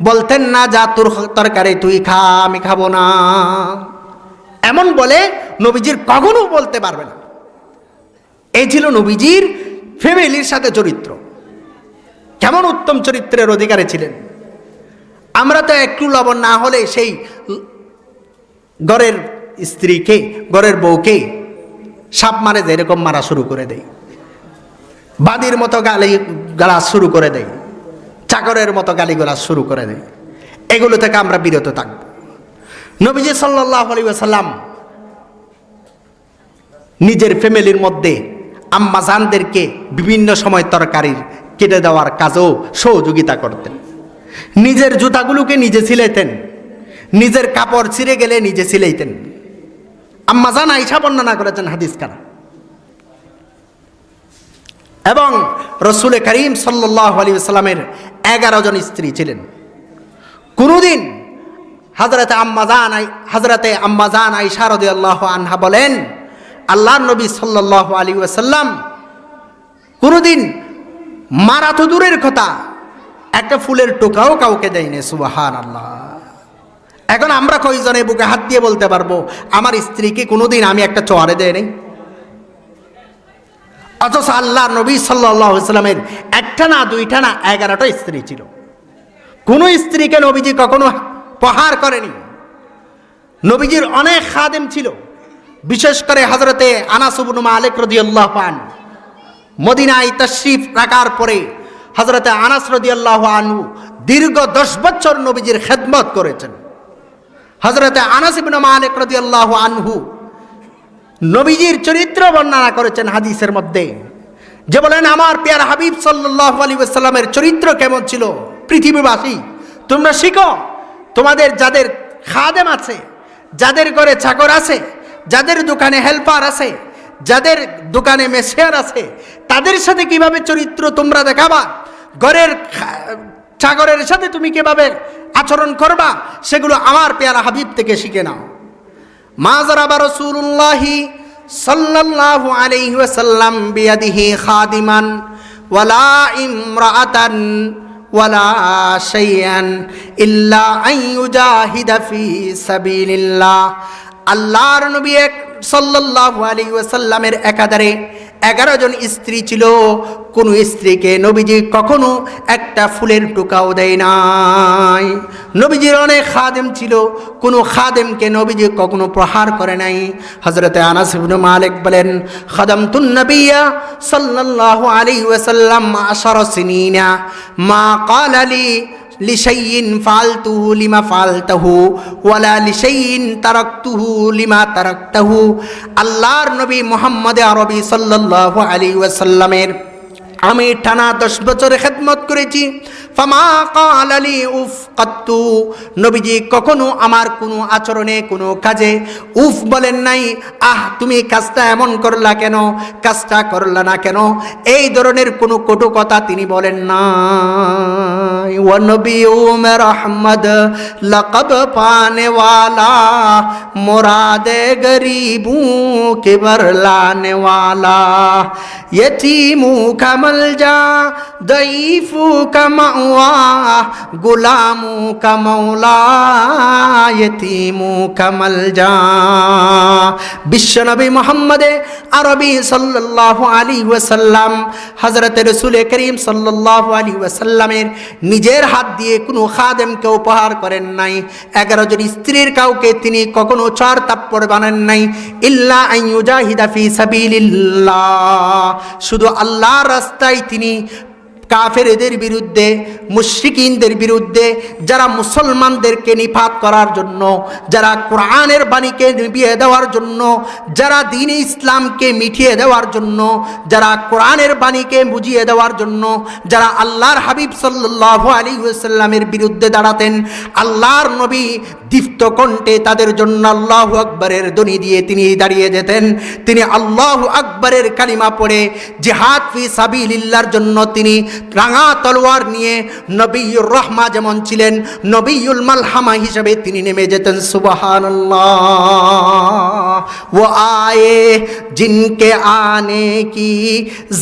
বলতেন না যা তোর তরকারি তুই খা, আমি খাবো না। এমন বলে নবীজির কখনো বলতে পারবে না। এই ছিল নবীজির ফ্যামিলির সাথে চরিত্র। কেমন উত্তম চরিত্রের অধিকারী ছিলেন। আমরা তো একটু লবণ না হলে সেই ঘরের স্ত্রীকে, ঘরের বউকে সাপ মারে যে এরকম মারা শুরু করে দেয়, বাদির মতো গালাজ শুরু করে দেয়, চাকরের মতো গালিগালাজ শুরু করে দেয়। এগুলো থেকে আমরা বিরত থাকব। নবীজি সাল্লাল্লাহু আলাইহি ওয়াসাল্লাম নিজের ফ্যামিলির মধ্যে আম্মাজানদেরকে বিভিন্ন সময় তরকারির কেটে দেওয়ার কাজেও সহযোগিতা করতেন। নিজের জুতাগুলোকে নিজে সিলাইতেন, নিজের কাপড় ছিঁড়ে গেলে নিজে সিলাইতেন। আম্মাজান আয়েশা বর্ণনা করেছেন হাদিস কারা। এবং রাসূল করিম সাল্লাল্লাহু আলাইহি ওয়াসাল্লামের 11 জন স্ত্রী ছিলেন। কোনদিন হযরতে আম্মাজান আয়েশা রাদিয়াল্লাহু আনহা বলেন, আল্লাহর নবী সাল্লাল্লাহু আলাইহি ওয়াসাল্লাম কোনদিন মারা তো দূরের কথা, একটা ফুলের টোকাও কাউকে দেয়নি। সুবহানাল্লাহ। এখন আমরা কয়জনে বুকে হাত দিয়ে বলতে পারবো আমার স্ত্রীকে কোনোদিন আমি একটা চোয়ারে দেয় নাই? অথচ আল্লাহর নবী সাল্লাল্লাহু আলাইহি ওয়াসাল্লামের একটা না, দুইটা না, 11টা স্ত্রী ছিল। কোনো স্ত্রীকে নবীজি কখনো প্রহার করেনি। নবীজির অনেক খাদেম ছিল, বিশেষ করে হযরতে আনাস ইবনে মালিক রাদিয়াল্লাহু আনহু মদিনায় তাশরীফ রাখার পরে হযরতে আনাস রাদিয়াল্লাহু আনহু দীর্ঘ 10 বছর নবীজির খেদমত করেছেন। হযরতে আনাস ইবনে মালিক রাদিয়াল্লাহু আনহু নবীজির চরিত্র বর্ণনা করেছেন হাদিসের মধ্যে, যে বলেন আমার প্রিয় হাবিব সাল্লাল্লাহু আলাইহি ওয়াসাল্লামের চরিত্র কেমন ছিল, পৃথিবীবাসী তোমরা শিখো। তোমাদের যাদের খাদেম আছে, যাদের ঘরে চাকর আছে, যাদের দোকানে হেল্পার আছে, যাদের দোকানে মেসিয়ার আছে, তাদের সাথে কিভাবে চরিত্র তোমরা দেখাবা, ঘরের চাকরের সাথে তুমি কিভাবে আচরণ করবা, সেগুলো আমার প্রিয় হাবিব থেকে শিখে নাও। মা যারাবা রাসূলুল্লাহি সাল্লাল্লাহু আলাইহি ওয়াসাল্লাম বিয়াদিহি খাদিমান ওয়ালা ইমরাআতান ওয়ালা শাইআন ইল্লা আন ইউজাহিদা ফি সাবিলিল্লাহ। আল্লাহর নবী সাল্লাল্লাহু আলাইহি ওয়াসাল্লামের একাধারে 11 জন স্ত্রী ছিল। কোন স্ত্রীকে নবীজি কখনো একটা ফুলের টুকাও দেয় নাই। নবীজির অনেক খাদেম ছিল, কোনো খাদেমকে নবীজি কখনো প্রহার করে নাই। হযরতে আনাস ইবনে মালিক বলেন, খাদামতুন নবিয়্যা সাল্লাল্লাহু আলাইহি ওয়াসাল্লাম 10 সিনিনা মা ক্বালা লিশাইইন ফাআলতুহু লিমা ফাআলতাহু ওয়ালা লিশাইইন তারাকতুহু লিমা তারাকতাহু। আল্লাহর নবী মুহাম্মদ আরবি সাল্লাল্লাহু আলাইহি ওয়াসাল্লামের আমি টানা 10 বছর খেদমত করেছি, ফামা ক্বালা লি উফ কাত্তু, নবীজি কখনো আমার কোনো আচরণে কোনো কাজে উফ বলেন নাই, আহ তুমি কাজটা এমন করলা কেন, কাজটা করলা না কেন, এই ধরনের কোনো কটু কথা তিনি বলেন না। ওয়া নবিয়্যু রহমত লকব পানে ওয়ালা, মুরাদে গরিবু কে বরলানে ওয়ালা, यतीमू का मलजा दईफू का मौआ, गुलामू का मौला यतीमू का मलजा। বিশ্বনবী মুহাম্মদে আরবি সাল্লাল্লাহু আলাইহি ওয়াসাল্লাম হযরত রাসূল করিম সাল্লাল্লাহু আলাইহি ওয়াসাল্লামের নিজের হাত দিয়ে কোনো খাদেমকে উপহার করেন নাই, 11 জন স্ত্রীর কাউকে তিনি কখনো চার তাপ্পড় বানান নাই, ইল্লা আন ইউজাহিদা ফি সাবিলিল্লাহ, শুধু আল্লাহর রাস্তায় তিনি কাফেরদের বিরুদ্ধে, মুশরিকিনদের বিরুদ্ধে, যারা মুসলমানদেরকে নিপাত করার জন্য, যারা কোরআনের বাণীকে নিভিয়ে দেওয়ার জন্য, যারা দ্বীন ইসলামকে মিটিয়ে দেওয়ার জন্য, যারা কোরআনের বাণীকে বুঝিয়ে দেওয়ার জন্য, যারা আল্লাহর হাবিব সাল্লাল্লাহু আলাইহি ওয়াসাল্লামের বিরুদ্ধে দাঁড়াতেন, আল্লাহর নবী দীপ্ত কণ্ঠে তাদের জন্য আল্লাহু আকবরের ধ্বনি দিয়ে তিনি দাঁড়িয়ে যেতেন। তিনি আল্লাহু আকবরের কালিমা পড়ে জিহাদ ফি সাবিলিল্লাহর জন্য তিনি রাঙা তলোয়ার নিয়ে নবিয়ুর রহমা যেমন ছিলেন, নবিয়ুল মালহামা হিসেবে তিনি নেমে যেতেন। সুবহানাল্লাহ। वो आए जिनके आने की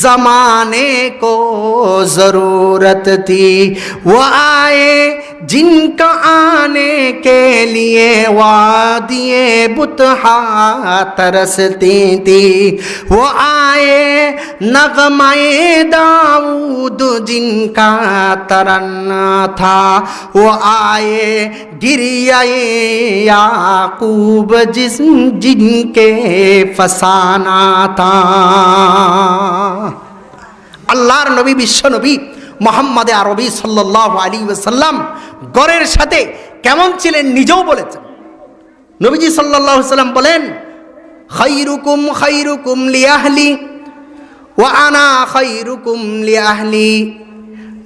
ज़माने को ज़रूरत थी, वो आए जिनका आने के लिए वादिए बुतहा तरसती थी, वो आए नगमाए दाऊद जिनका तराना था, वो आए गिरियाए याकूब जिनके फसाना था। আল্লাহর নবী বিশ্ব নবী মুহাম্মদ আরবি সাল্লাল্লাহু আলাইহি ওয়াসাল্লাম গরের সাথে কেমন ছিলেন নিজেও বলেছেন। নবীজি সাল্লাল্লাহু আলাইহি ওয়াসাল্লাম বলেন, খায়রুকুম খায়রুকুম লিআহলি ওয়া আনা খায়রুকুম লিআহলি।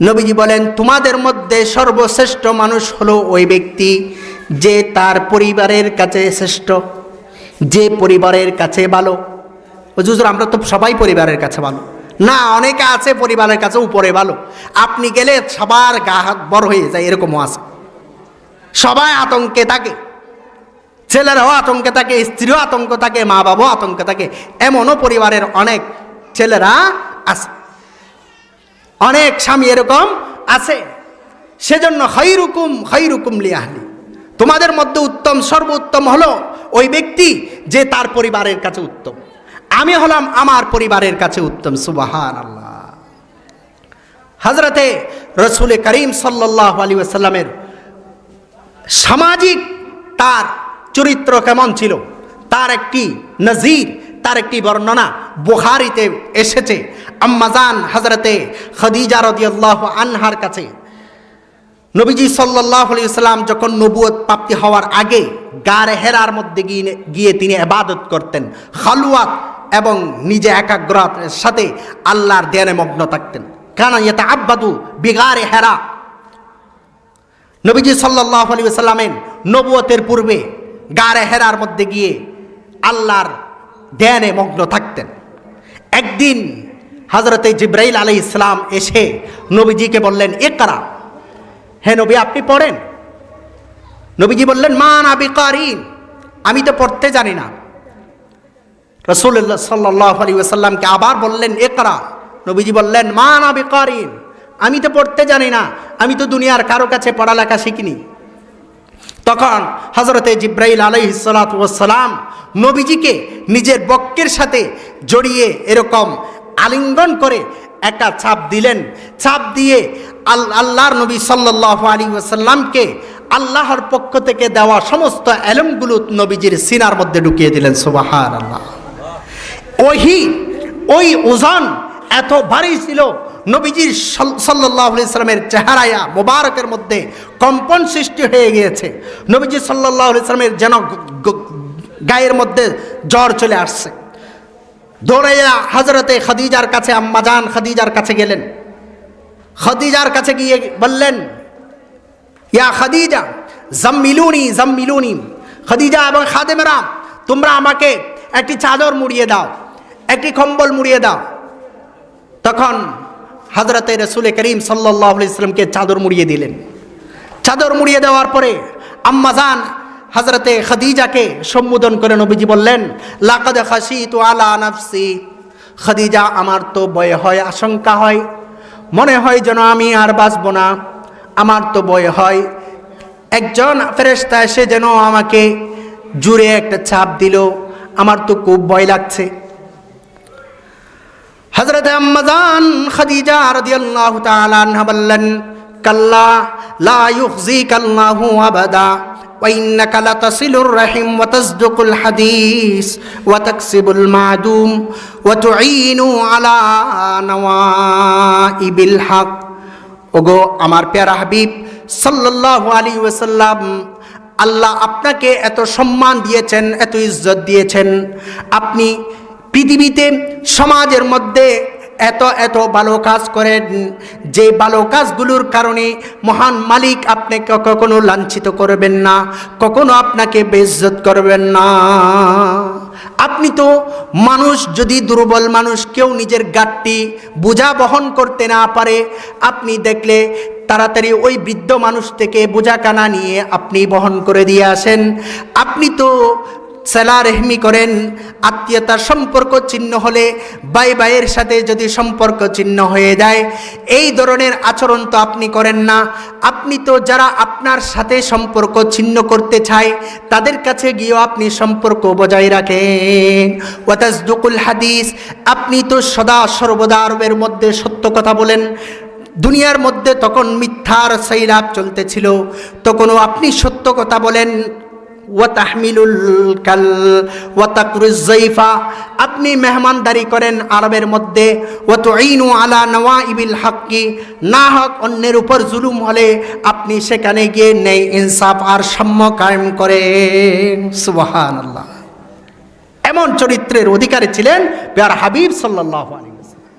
নবীজি বলেন, তোমাদের মধ্যে সর্বশ্রেষ্ঠ মানুষ হলো ওই ব্যক্তি যে তার পরিবারের কাছে শ্রেষ্ঠ, যে পরিবারের কাছে ভালো। হুজুর আমরা তো সবাই পরিবারের কাছে ভালো না, অনেকে আছে পরিবারের কাছে উপরে ভালো, আপনি গেলে সবার গা হাত বড় হয়ে যায়, এরকমও আছে। সবাই আতঙ্কে থাকে, ছেলেরাও আতঙ্কে থাকে, স্ত্রীও আতঙ্ক থাকে, মা বাবাও আতঙ্কে থাকে, এমনও পরিবারের অনেক ছেলেরা আছে, অনেক স্বামী এরকম আছে। সেজন্য খায়রুকুম খায়রুকুম লিআহলি, তোমাদের মধ্যে উত্তম সর্বোত্তম হলো ওই ব্যক্তি যে তার পরিবারের কাছে উত্তম। আমি হলাম আমার পরিবারের কাছে উত্তম। সুবহানাল্লাহ। হযরতে রাসূল করিম সাল্লাল্লাহু আলাইহি ওয়াসাল্লামের সামাজিক তার চরিত্র কেমন ছিল তার একটি নজির, তার একটি বর্ণনা বুখারীতে এসেছে। আম্মাজান হযরতে খাদিজা রাদিয়াল্লাহু আনহার কাছে নবীজি সাল্লাল্লাহু আলাইহি ওয়াসাল্লাম যখন নবুয়ত প্রাপ্তি হওয়ার আগে গারে হেরার মধ্যে গিয়ে তিনি ইবাদত করতেন, খালওয়াত এবং নিজে একাগ্রতার সাথে আল্লাহর ধ্যানে মগ্ন থাকতেন। কানা ইয়াতাআব্বাদু বিগারে হেরা। নবীজি সাল্লাল্লাহু আলাইহি ওয়াসাল্লামের নবুয়তের পূর্বে গারে হেরার মধ্যে গিয়ে আল্লাহর ধ্যানে মগ্ন থাকতেন। একদিন হযরতে জিবরাইল আলাইহিস সালাম এসে নবীজিকে বললেন, ইকরা, হে নবী আপনি পড়েন। নবীজি বললেন, মা আনা বিকারিন, আমি তো পড়তে জানি না। রাসূলুল্লাহ সাল্লাল্লাহু আলাইহি ওয়াসাল্লামকে আবার বললেন, ইকরা। নবীজি বললেন, মা আনা বিকারিন, আমি তো পড়তে জানি না, আমি তো দুনিয়ার কারো কাছে পড়ালেখা শিখিনি। তখন হযরতে জিবরাইল আলাইহিস সালাতু ওয়াস সালাম নবীজিকে নিজের বক্ষের সাথে জড়িয়ে এরকম আলিঙ্গন করে একটা চাপ দিলেন। চাপ দিয়ে আল্লাহর নবী সাল্লাল্লাহু আলাইহি ওয়াসাল্লামকে আল্লাহর পক্ষ থেকে দেওয়া সমস্ত ইলমগুলো নবীজির সিনার মধ্যে ঢুকিয়ে দিলেন। সুবহানাল্লাহ। ওই ওজন এত ভারী ছিল, নবীজির সাল্লাল্লাহু আলাইহি ওয়াসাল্লামের চেহারায়া মোবারকের মধ্যে কম্পন সৃষ্টি হয়ে গিয়েছে। নবীজি সাল্লাল্লাহু আলাইহি ওয়াসাল্লামের যেন গায়ের মধ্যে জ্বর চলে আসছে। দৌড়াইয়া হযরতে খাদিজার কাছে, আম্মাজান খাদিজার কাছে গেলেন। খাদিজার কাছে গিয়ে বললেন, ইয়া খাদিজা জাম্মিলুনি জাম্মিলুনি, খাদিজা এবং খাদেমেরা তোমরা আমাকে একটি চাদর মুড়িয়ে দাও, একটি কম্বল মুড়িয়ে দাও। তখন হযরতে রাসূল করিম সাল্লাল্লাহু আলাইহি ওয়াসাল্লামকে চাদর মুড়িয়ে দিলেন। চাদর মুড়িয়ে দেওয়ার পরে আম্মাজান হযরতে খাদিজাকে সম্বোধন করে নবীজি বললেন, লাকাদ খাশিতু আলা নাফসি, খাদিজা আমার তো ভয় হয়, আশঙ্কা হয়, মনে হয় যেন আমি আর বাঁচব না, আমার তো ভয় হয় একজন ফেরেশতা এসে যেন আমাকে জুড়ে একটা চাপ দিল, আমার তো খুব ভয় লাগছে। হযরতে আম্মাজান খাদিজা রাদিয়াল্লাহু তাআলা আনহা বললেন, কাল্লা লা ইউখজিকাল্লাহু আবাদা ওয়া ইন্নাকা লাতাসিলুর রাহিম ওয়া তাসদুকুল হাদিস ওয়া তাকসিবুল মাদুম ওয়া তুঈনু আলা নওয়াইবিল হক। ওগো আমার প্যারা হাবিব সাল্লাল্লাহু আলাইহি ওয়াসাল্লাম, আল্লাহ আপনাকে এত সম্মান দিয়েছেন, এত ইজ্জত দিয়েছেন, আপনি পৃথিবীতে সমাজের মধ্যে এত এত ভালো কাজ করেন, যে ভালো কাজগুলোর কারণে মহান মালিক আপনাকে কখনো লাঞ্ছিত করবেন না, কখনো আপনাকে বেইজ্জত করবেন না। আপনি তো মানুষ, যদি দুর্বল মানুষ কেউ নিজের গাঁটটি বোঝা বহন করতে না পারে, আপনি দেখলে তাড়াতাড়ি ওই বৃদ্ধ মানুষ থেকে বোঝা কানা নিয়ে আপনি বহন করে দিয়ে আসেন। আপনি তো সেলা রেহমি করেন, আত্মীয়তার সম্পর্ক ছিন্ন হলে ভাই ভাইয়ের সাথে যদি সম্পর্ক ছিন্ন হয়ে যায়, এই ধরনের আচরণ তো আপনি করেন না। আপনি তো যারা আপনার সাথে সম্পর্ক ছিন্ন করতে চায় তাদের কাছে গিয়েও আপনি সম্পর্ক বজায় রাখেন। ওয়া তাসদুকুল হাদিস, আপনি তো সদা সর্বদা আরবের মধ্যে সত্য কথা বলেন। দুনিয়ার মধ্যে তখন মিথ্যার সৈলাব চলতেছিল, তখনও আপনি সত্য কথা বলেন। ওয়া তাহমিলুল কাল ওয়া তাকরুজ যায়ফা, আপনি মেহমানদারি করেন আরবের মধ্যে। ওয়া তুঈনু আলা নওয়াইবিল হক্কি, না হক অন্যের উপর জুলুম হলে আপনি সেখানে গিয়ে ন্যায় ইনসাফ আর সাম্য কায়েম করেন। সুবহানাল্লাহ। এমন চরিত্রের অধিকারী ছিলেন প্যারা হাবিব সাল্লাল্লাহু আলাইহি ওয়াসাল্লাম।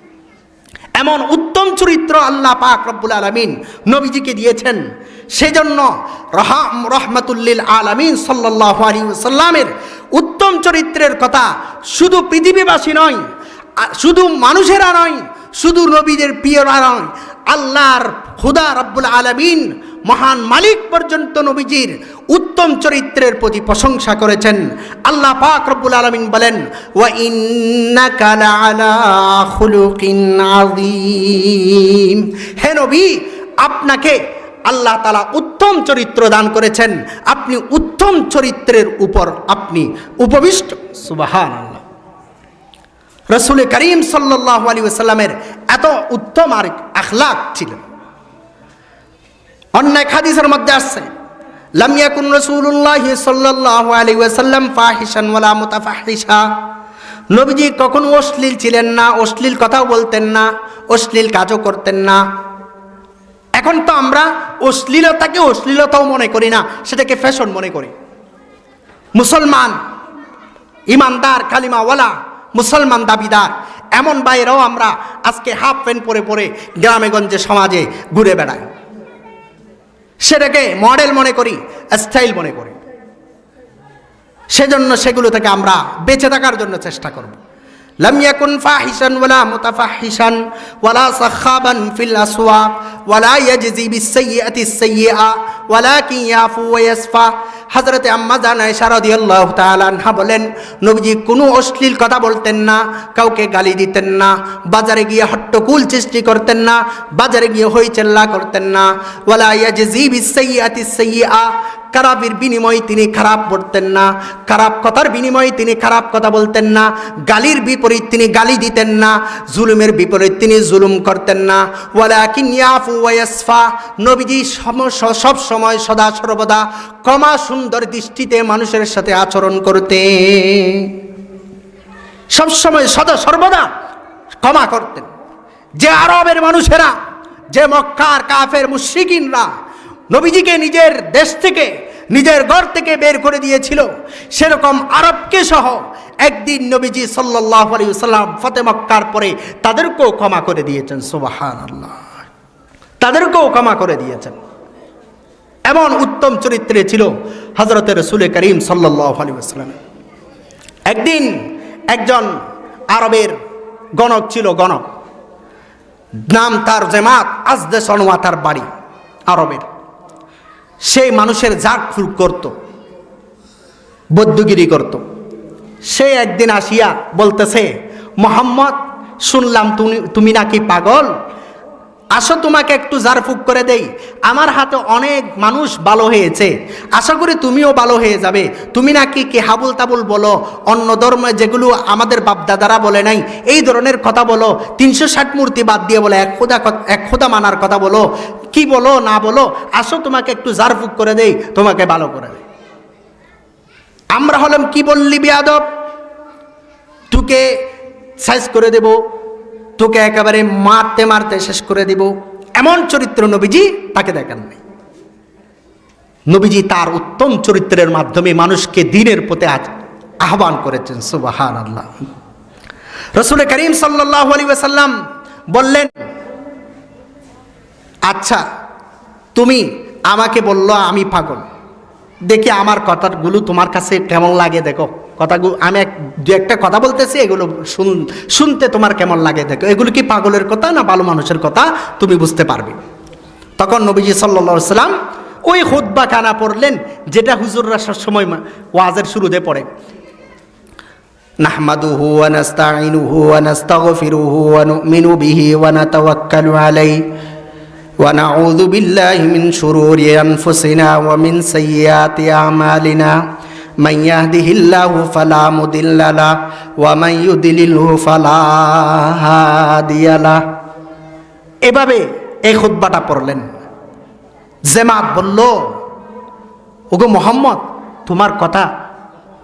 এমন উত্তম চরিত্র আল্লাহ পাক রব্বুল আলামিন নবীজিকে দিয়েছেন। সেজন্য রহমাতুল্লিল আলামিন সাল্লাল্লাহু আলাইহি ওয়াসাল্লামের উত্তম চরিত্রের কথা শুধু পৃথিবীবাসী নয়, শুধু মানুষেরা নয়, শুধু নবীদের প্রিয়রা নয়, আল্লাহর খুদা রব্বুল আলামিন মহান মালিক পর্যন্ত নবীজির উত্তম চরিত্রের প্রতি প্রশংসা করেছেন। আল্লাহ পাক রব্বুল আলামিন বলেন, ওয়া ইন্নাকা লাআলা খুলুকিন আযীম, হে নবী আপনাকে আল্লাহ তাআলা উত্তম চরিত্র দান করেছেন, আপনি উত্তম চরিত্রের উপর আপনি উপবিষ্ট। সুবহানাল্লাহ। রাসূল করিম সাল্লাল্লাহু আলাইহি ওয়াসাল্লামের এত উত্তম আর আখলাক ছিল। অন্য এক হাদিসের মধ্যে আসছে, লাম ইয়াকুন রাসূলুল্লাহ সাল্লাল্লাহু আলাইহি ওয়াসাল্লাম ফাহিশান ওয়ালা মুতাফাহিশা, নবীজি কখনো অশ্লীল ছিলেন না, অশ্লীল কথাও বলতেন না, অশ্লীল কাজও করতেন না। এখন তো আমরা অশ্লীলতাকে অশ্লীলতাও মনে করি না, সেটাকে ফ্যাশন মনে করি। মুসলমান ইমানদার কালিমাওয়ালা মুসলমান দাবিদার এমন বাইরেও আমরা আজকে হাফ প্যান্ট পরে পরে গ্রামে গঞ্জে সমাজে ঘুরে বেড়াই, সেটাকে মডেল মনে করি, স্টাইল মনে করি। সেজন্য সেগুলো থেকে আমরা বেঁচে থাকার জন্য চেষ্টা করব। লাম ইয়াকুন ফাহিশান ওয়ালা মুতাফাহিশান ওয়ালা সাখাবান ফিল আসওয়াক ওয়ালা ইয়াজজি বিসসাইয়্যাতি সাইয়্যা ওয়ালাকিন ইয়াফু ওয়া ইয়াসফা। হযরতে আম্মা জান আয়েশা রাদিয়াল্লাহু তাআলা আনহা বলেন, নবীজি কোনো অশ্লীল কথা বলতেন না, কাউকে গালি দিতেন না, বাজারে গিয়ে হট্টগোল সৃষ্টি করতেন না, বাজারে গিয়ে হইচল্লা করতেন না। ওয়ালা ইয়াজজি বিসসাইয়্যাতি সাইয়্যা, খারাপের বিনিময়ে তিনি খারাপ বলতেন না, খারাপ কথার বিনিময়ে তিনি খারাপ কথা বলতেন না, গালির বিপরীত তিনি গালি দিতেন না, জুলুমের বিপরীত তিনি জুলুম করতেন না। ওয়ালাকিন ইয়াফু ওয়া ইয়াসফা, নবীজি সব সময় সদা সর্বদা ক্ষমা সুন্দর দৃষ্টিতে মানুষের সাথে আচরণ করতেন, সব সময় সদা সর্বদা ক্ষমা করতেন। যে আরবের মানুষেরা, যে মক্কার কাফের মুশরিকিনরা নবীজিকে নিজের দেশ থেকে নিজের ঘর থেকে বের করে দিয়েছিল, সেরকম আরবকে সহ একদিন নবীজি সাল্লাল্লাহু আলাইহি ওয়াসাল্লাম ফতে মক্কার পরে তাদেরকেও ক্ষমা করে দিয়েছেন। সুবহানাল্লাহ। তাদেরকেও ক্ষমা করে দিয়েছেন। এমন উত্তম চরিত্রে ছিল হযরত রাসূল করিম সাল্লাল্লাহু আলাইহি ওয়াসাল্লাম। একদিন একজন আরবের গণক ছিল, গণক, নাম তার জামাত আজদেস অনুয়া, তার বাড়ি আরবের। সেই মানুষের জাক ফুল করত, বৌদ্ধগিরি করত। সে একদিন আসিয়া বলতেছে, মোহাম্মদ, শুনলাম তুমি নাকি পাগল, আসো তোমাকে একটু জারফুক করে দেই। আমার হাতে অনেক মানুষ ভালো হয়েছে, আশা করি তুমিও ভালো হয়ে যাবে। তুমি নাকি কি হাবুল তাবুল বলো, অন্য ধর্মে যেগুলো আমাদের বাপদাদারা বলে নাই এই ধরনের কথা বলো, 360 মূর্তি বাদ দিয়ে বলে এক খোদা মানার কথা বলো, কি বলো না বলো, আসো তোমাকে একটু জারফুক করে দেই, তোমাকে ভালো করে দেই। আমরা হলাম, কি বললি বেয়াদব, তোকে সাইজ করে দেব, তোকে একেবারে মারতে মারতে শেষ করে দিব। এমন চরিত্র নবীজি তাকে দেখেন নাই। নবীজি তার উত্তম চরিত্রের মাধ্যমে মানুষকে দ্বীনের পথে আহ্বান করেছেন। সুবহানাল্লাহ। রাসূল করিম সাল্লাল্লাহু আলাইহি ওয়াসাল্লাম বললেন, আচ্ছা তুমি আমাকে বললো আমি পাগল, দেখি আমার কথাগুলো তোমার কাছে কেমন লাগে, দেখো কথাগুলো, আমি দু একটা কথা বলতেছি, এগুলো শুনতে তোমার কেমন লাগে দেখো, এগুলো কি পাগলের কথা না ভালো মানুষের কথা, তুমি বুঝতে পারবে। তখন নবীজি সাল্লাল্লাহু আলাইহি ওয়াসাল্লাম ওই খুতবা খানা পড়লেন, যেটা হুজুররা সবসময় ওয়াজের শুরুতে পড়ে। নাহমাদুহু ওয়া নাস্তাঈনুহু ওয়া নাস্তাগফিরুহু ওয়া নু'মিনু বিহি ওয়া নাতাওয়াক্কালু আলাইহি ওয়া নাউযু বিল্লাহি মিন শুরুরি আনফুসিনা ওয়া মিন সাইয়্যাতি আমালিনা মান ইয়াহদিহিল্লাহু ফালা মুদিল্লা লাহু ওয়া মান ইউদ্লিলহু ফালা হাদিয়া লাহু। এভাবে এই খুতবাটা পড়লেন। জামাত বলল, ওগো মোহাম্মদ, তোমার কথা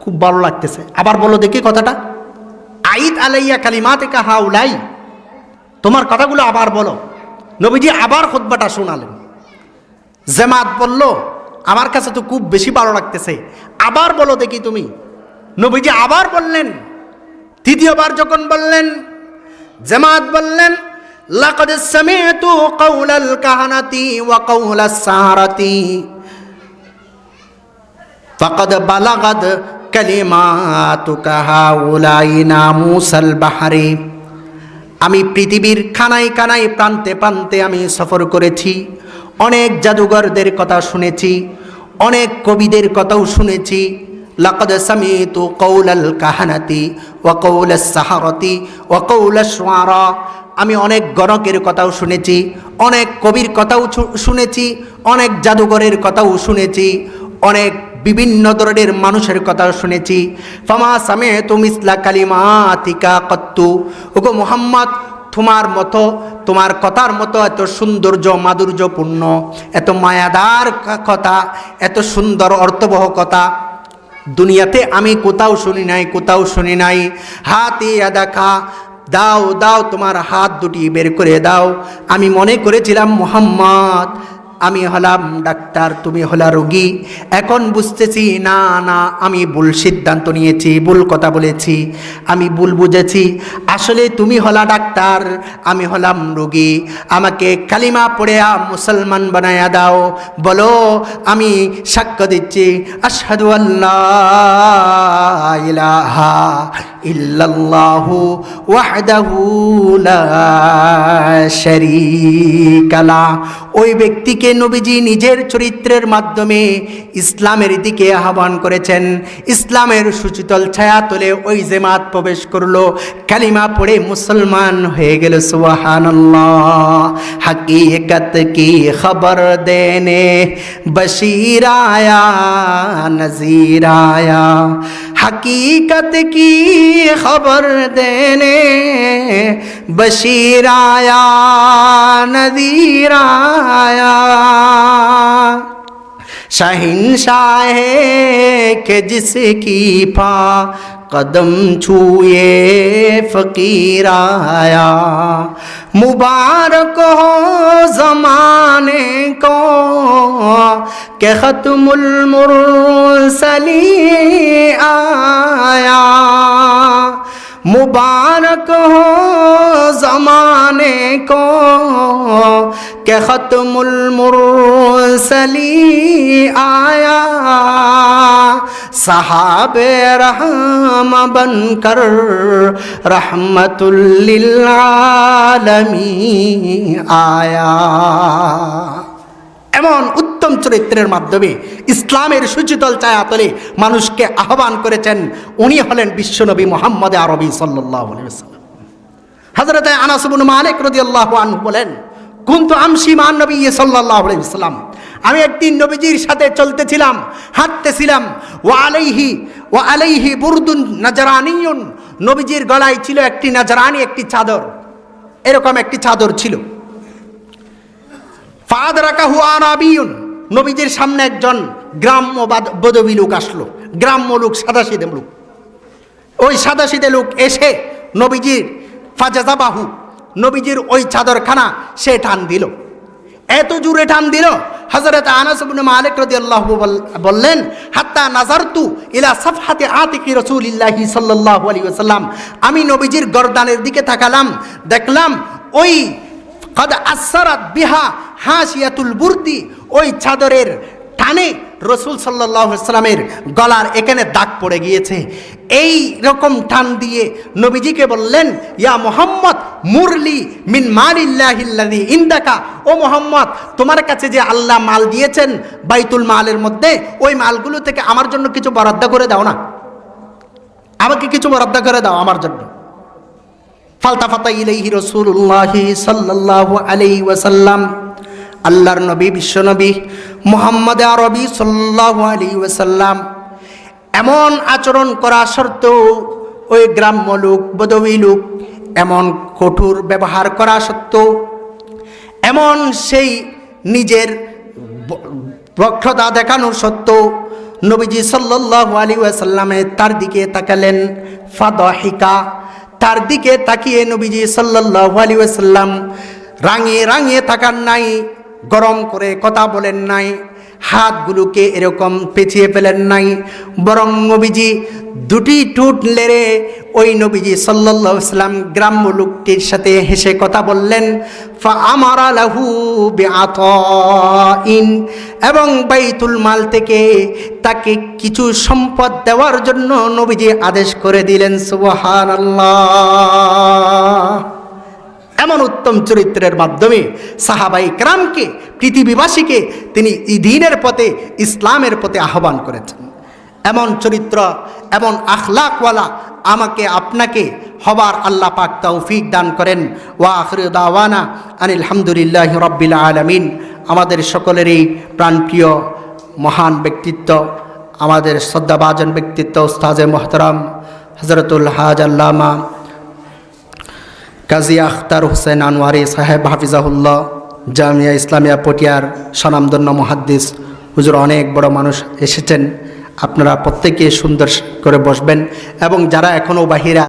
খুব ভালো লাগতেছে, আবার বলো দেখি কথাটা। আইদ আলাইয়া কালিমাতিকা হাউলাই, তোমার কথাগুলো আবার বলো। নবীজি আবার খুতবাটা শোনালেন। জামাত বলল, আমার কাছে তো খুব বেশি ভালো লাগতেছে, আবার বলো দেখি তুমি। নবীজি আবার বললেন। তৃতীয়বার যখন বললেন, জামাত বললেন, লাকাদ সামি'তু কাওলাল কাহানাতি ওয়া কাওলাস সাহারাতি ফাকাদ বালাগাত কালিমাতুকা হাউলাই নামুসাল বাহরি। আমি পৃথিবীর খানায় খানায় প্রান্তে প্রান্তে আমি সফর করেছি, অনেক জাদুঘরদের কথা শুনেছি, অনেক কবিদের কথাও শুনেছি। লাকাদ সামি'তু কাওলাল কাহানাতি ওয়া কাওলাস সাহারাতি ওয়া কাওলাশ শুআরা, আমি অনেক গণকের কথাও শুনেছি, অনেক কবির কথাও শুনেছি, অনেক জাদুঘরের কথাও শুনেছি, অনেক বিভিন্ন ধরনের মানুষের কথাও শুনেছি। ফামা সামি'তু মিসলা কালিমাতিকা কত্তু, ওগো মুহাম্মদ, তোমার মতো, তোমার কথার মতো এত সৌন্দর্য মাধুর্যপূর্ণ, এত মায়াদার কথা, এত সুন্দর অর্থবহ কথা দুনিয়াতে আমি কোথাও শুনি নাই, কোথাও শুনি নাই। হাতে দেখা, দাও দাও তোমার হাত দুটি বের করে দাও। আমি মনে করেছিলাম মুহাম্মদ আমি হলাম ডাক্তার, তুমি হলা রোগী। এখন বুঝতেছি না না, আমি ভুল সিদ্ধান্ত নিয়েছি, ভুল কথা বলেছি, আমি ভুল বুঝেছি। আসলে তুমি হলা ডাক্তার, আমি হলাম রোগী। আমাকে কালিমা পড়ে মুসলমান বানায়া দাও। বলো, আমি সাক্ষ্য দিচ্ছি, আশহাদু আল্লা ইলাহা ইল্লাল্লাহু ওয়াহদাহু লা শারীকা লা। ওই ব্যক্তিকে নবীজি নিজের চরিত্রের মাধ্যমে ইসলামের দিকে আহ্বান করেছেন। ইসলামের সুশীতল ছায়া তলে ওই জামাত প্রবেশ করলো, কালিমা পড়ে মুসলমান হয়ে গেল। সুবহানাল্লাহ। হकीकत की खबर देने बशीर आया नज़ीर आया, हकीकत की खबर देने बशीर आया नज़ीर आया। शहंशाह के जिसकी पा कदम छुए फकीर आया। मुबारक हो ज़माने को के ख़त्मुल मुरसलीन आया। मुबारक हो ज़माने को के खत्मुल मुरसली आया, सहाबे रहम बनकर रहमतुल लिल आलमीन आया। এমন উত্তম চরিত্রের মাধ্যমে ইসলামের সুচিতল ছায়াতলে মানুষকে আহ্বান করেছেন উনি হলেন বিশ্বনবী মুহাম্মদ আরবি সাল্লাল্লাহু আলাইহি ওয়াসাল্লাম। হযরত আনাস ইবনে মালিক রাদিয়াল্লাহু আনহু বলেন, কুনতু আমশি মান নবী সাল্লাল্লাহু আলাইহি ওয়াসাল্লাম, আমি একদিন নবীজির সাথে চলতেছিলাম, হাঁটতেছিলাম, ওয়া আলাইহি বুরদুন নাজরানিয়ুন, নবীজির গলায় ছিল একটি নাজরানি একটি চাদর, এরকম একটি চাদর ছিল। ফাদরাকাহু আরাবিয়ুন, নবীজির সামনে একজন গ্রাম্য বদবী লোক আসলো, গ্রাম্য লোক, সাদাসিধে লোক। ওই সাদাসিধে লোক এসে নবীজির ফাজাজাবাহু, নবীজির ওই চাদরখানা সে টান দিল, এত জোরে টান দিল, হযরত আনাস ইবনে মালিক রাদিয়াল্লাহু বললেন, হাত্তা নাজারতু ইলা সাফহাতি আতিকি রাসূলিল্লাহি সাল্লাল্লাহু আলাইহি ওয়াসাল্লাম, আমি নবীজির গর্দানের দিকে তাকালাম, দেখলাম ওই কদ আসসারাত বিহা হাসিয়াতুল বুরদি, ওই চাদরের টানে রসুল সাল্লাল্লাহু আলাইহি ওয়াসাল্লামের গলার এখানে দাগ পড়ে গিয়েছে। এই রকম টান দিয়ে নবীজিকে বললেন, ইয়া মুহাম্মদ মুরলি মিন মালিল্লাহিল্লাযী ইনদাকা, ও মুহাম্মদ তোমার কাছে যে আল্লাহ মাল দিয়েছেন বাইতুল মালের মধ্যে, ওই মালগুলো থেকে আমার জন্য কিছু বরাদ্দ করে দাও না, আমাকে কিছু বরাদ্দ করে দাও আমার জন্য। ফালতাফাতা ইলাইহি রাসূলুল্লাহি সাল্লাল্লাহু আলাইহি ওয়াসাল্লাম, আল্লাহর নবী বিশ্বনবী মুহাম্মদ আরবি সাল্লাল্লাহু আলাইহি ওয়াসাল্লাম এমন আচরণ করা সত্ত্বেও, ওই গ্রাম্য লোক বদবী লোক এমন কঠোর ব্যবহার করা সত্ত্বেও, এমন সেই নিজের বক্রতা দেখানো সত্ত্বেও নবীজি সাল্লাল্লাহু আলাইহি ওয়াসাল্লামে তার দিকে তাকালেন। ফাদাহিকা, তার দিকে তাকিয়ে নবীজি সাল্লাল্লাহু আলাইহি ওয়াসাল্লাম রাঙিয়ে রাঙিয়ে তাকান নাই, গরম করে কথা বলেন নাই, হাতগুলোকে এরকম পেঁচিয়ে ফেলেন নাই, বরং নবীজি দুটি ঠোঁট লেড়ে ওই নবীজি সাল্লাল্লাহু আলাইহি ওয়াসাল্লাম গ্রাম্য লোকটির সাথে হেসে কথা বললেন। ফা আমারা লাহু বিআতাইন, এবং বাইতুল মাল থেকে তাকে কিছু সম্পদ দেওয়ার জন্য নবীজি আদেশ করে দিলেন। সুবহানাল্লাহ। এমন উত্তম চরিত্রের মাধ্যমে সাহাবাই কেরামকে, পৃথিবীবাসীকে তিনি দ্বীনের পথে, ইসলামের পথে আহ্বান করেছেন। এমন চরিত্র, এমন আখলাকওয়ালা আমাকে আপনাকে হবার আল্লাহ পাক তৌফিক দান করেন। ওয়া আখিরু দাওয়ানা আনিল হামদুলিল্লাহি রাব্বিল আলামিন। আমাদের সকলেরই প্রাণপ্রিয় মহান ব্যক্তিত্ব, আমাদের শ্রদ্ধাভাজন ব্যক্তিত্ব উস্তাজে মোহতারাম হযরতুল হাজ আল্লামা কাজী আখতার হোসেন আনোয়ারি সাহেব হাফিজাহুল্লাহ, জামিয়া ইসলামিয়া পটিয়ার স্বনামধন্য মুহাদ্দিস হুজুর, অনেক বড় মানুষ এসেছেন। আপনারা প্রত্যেকে সুন্দর করে বসবেন, এবং যারা এখনও বাহিরে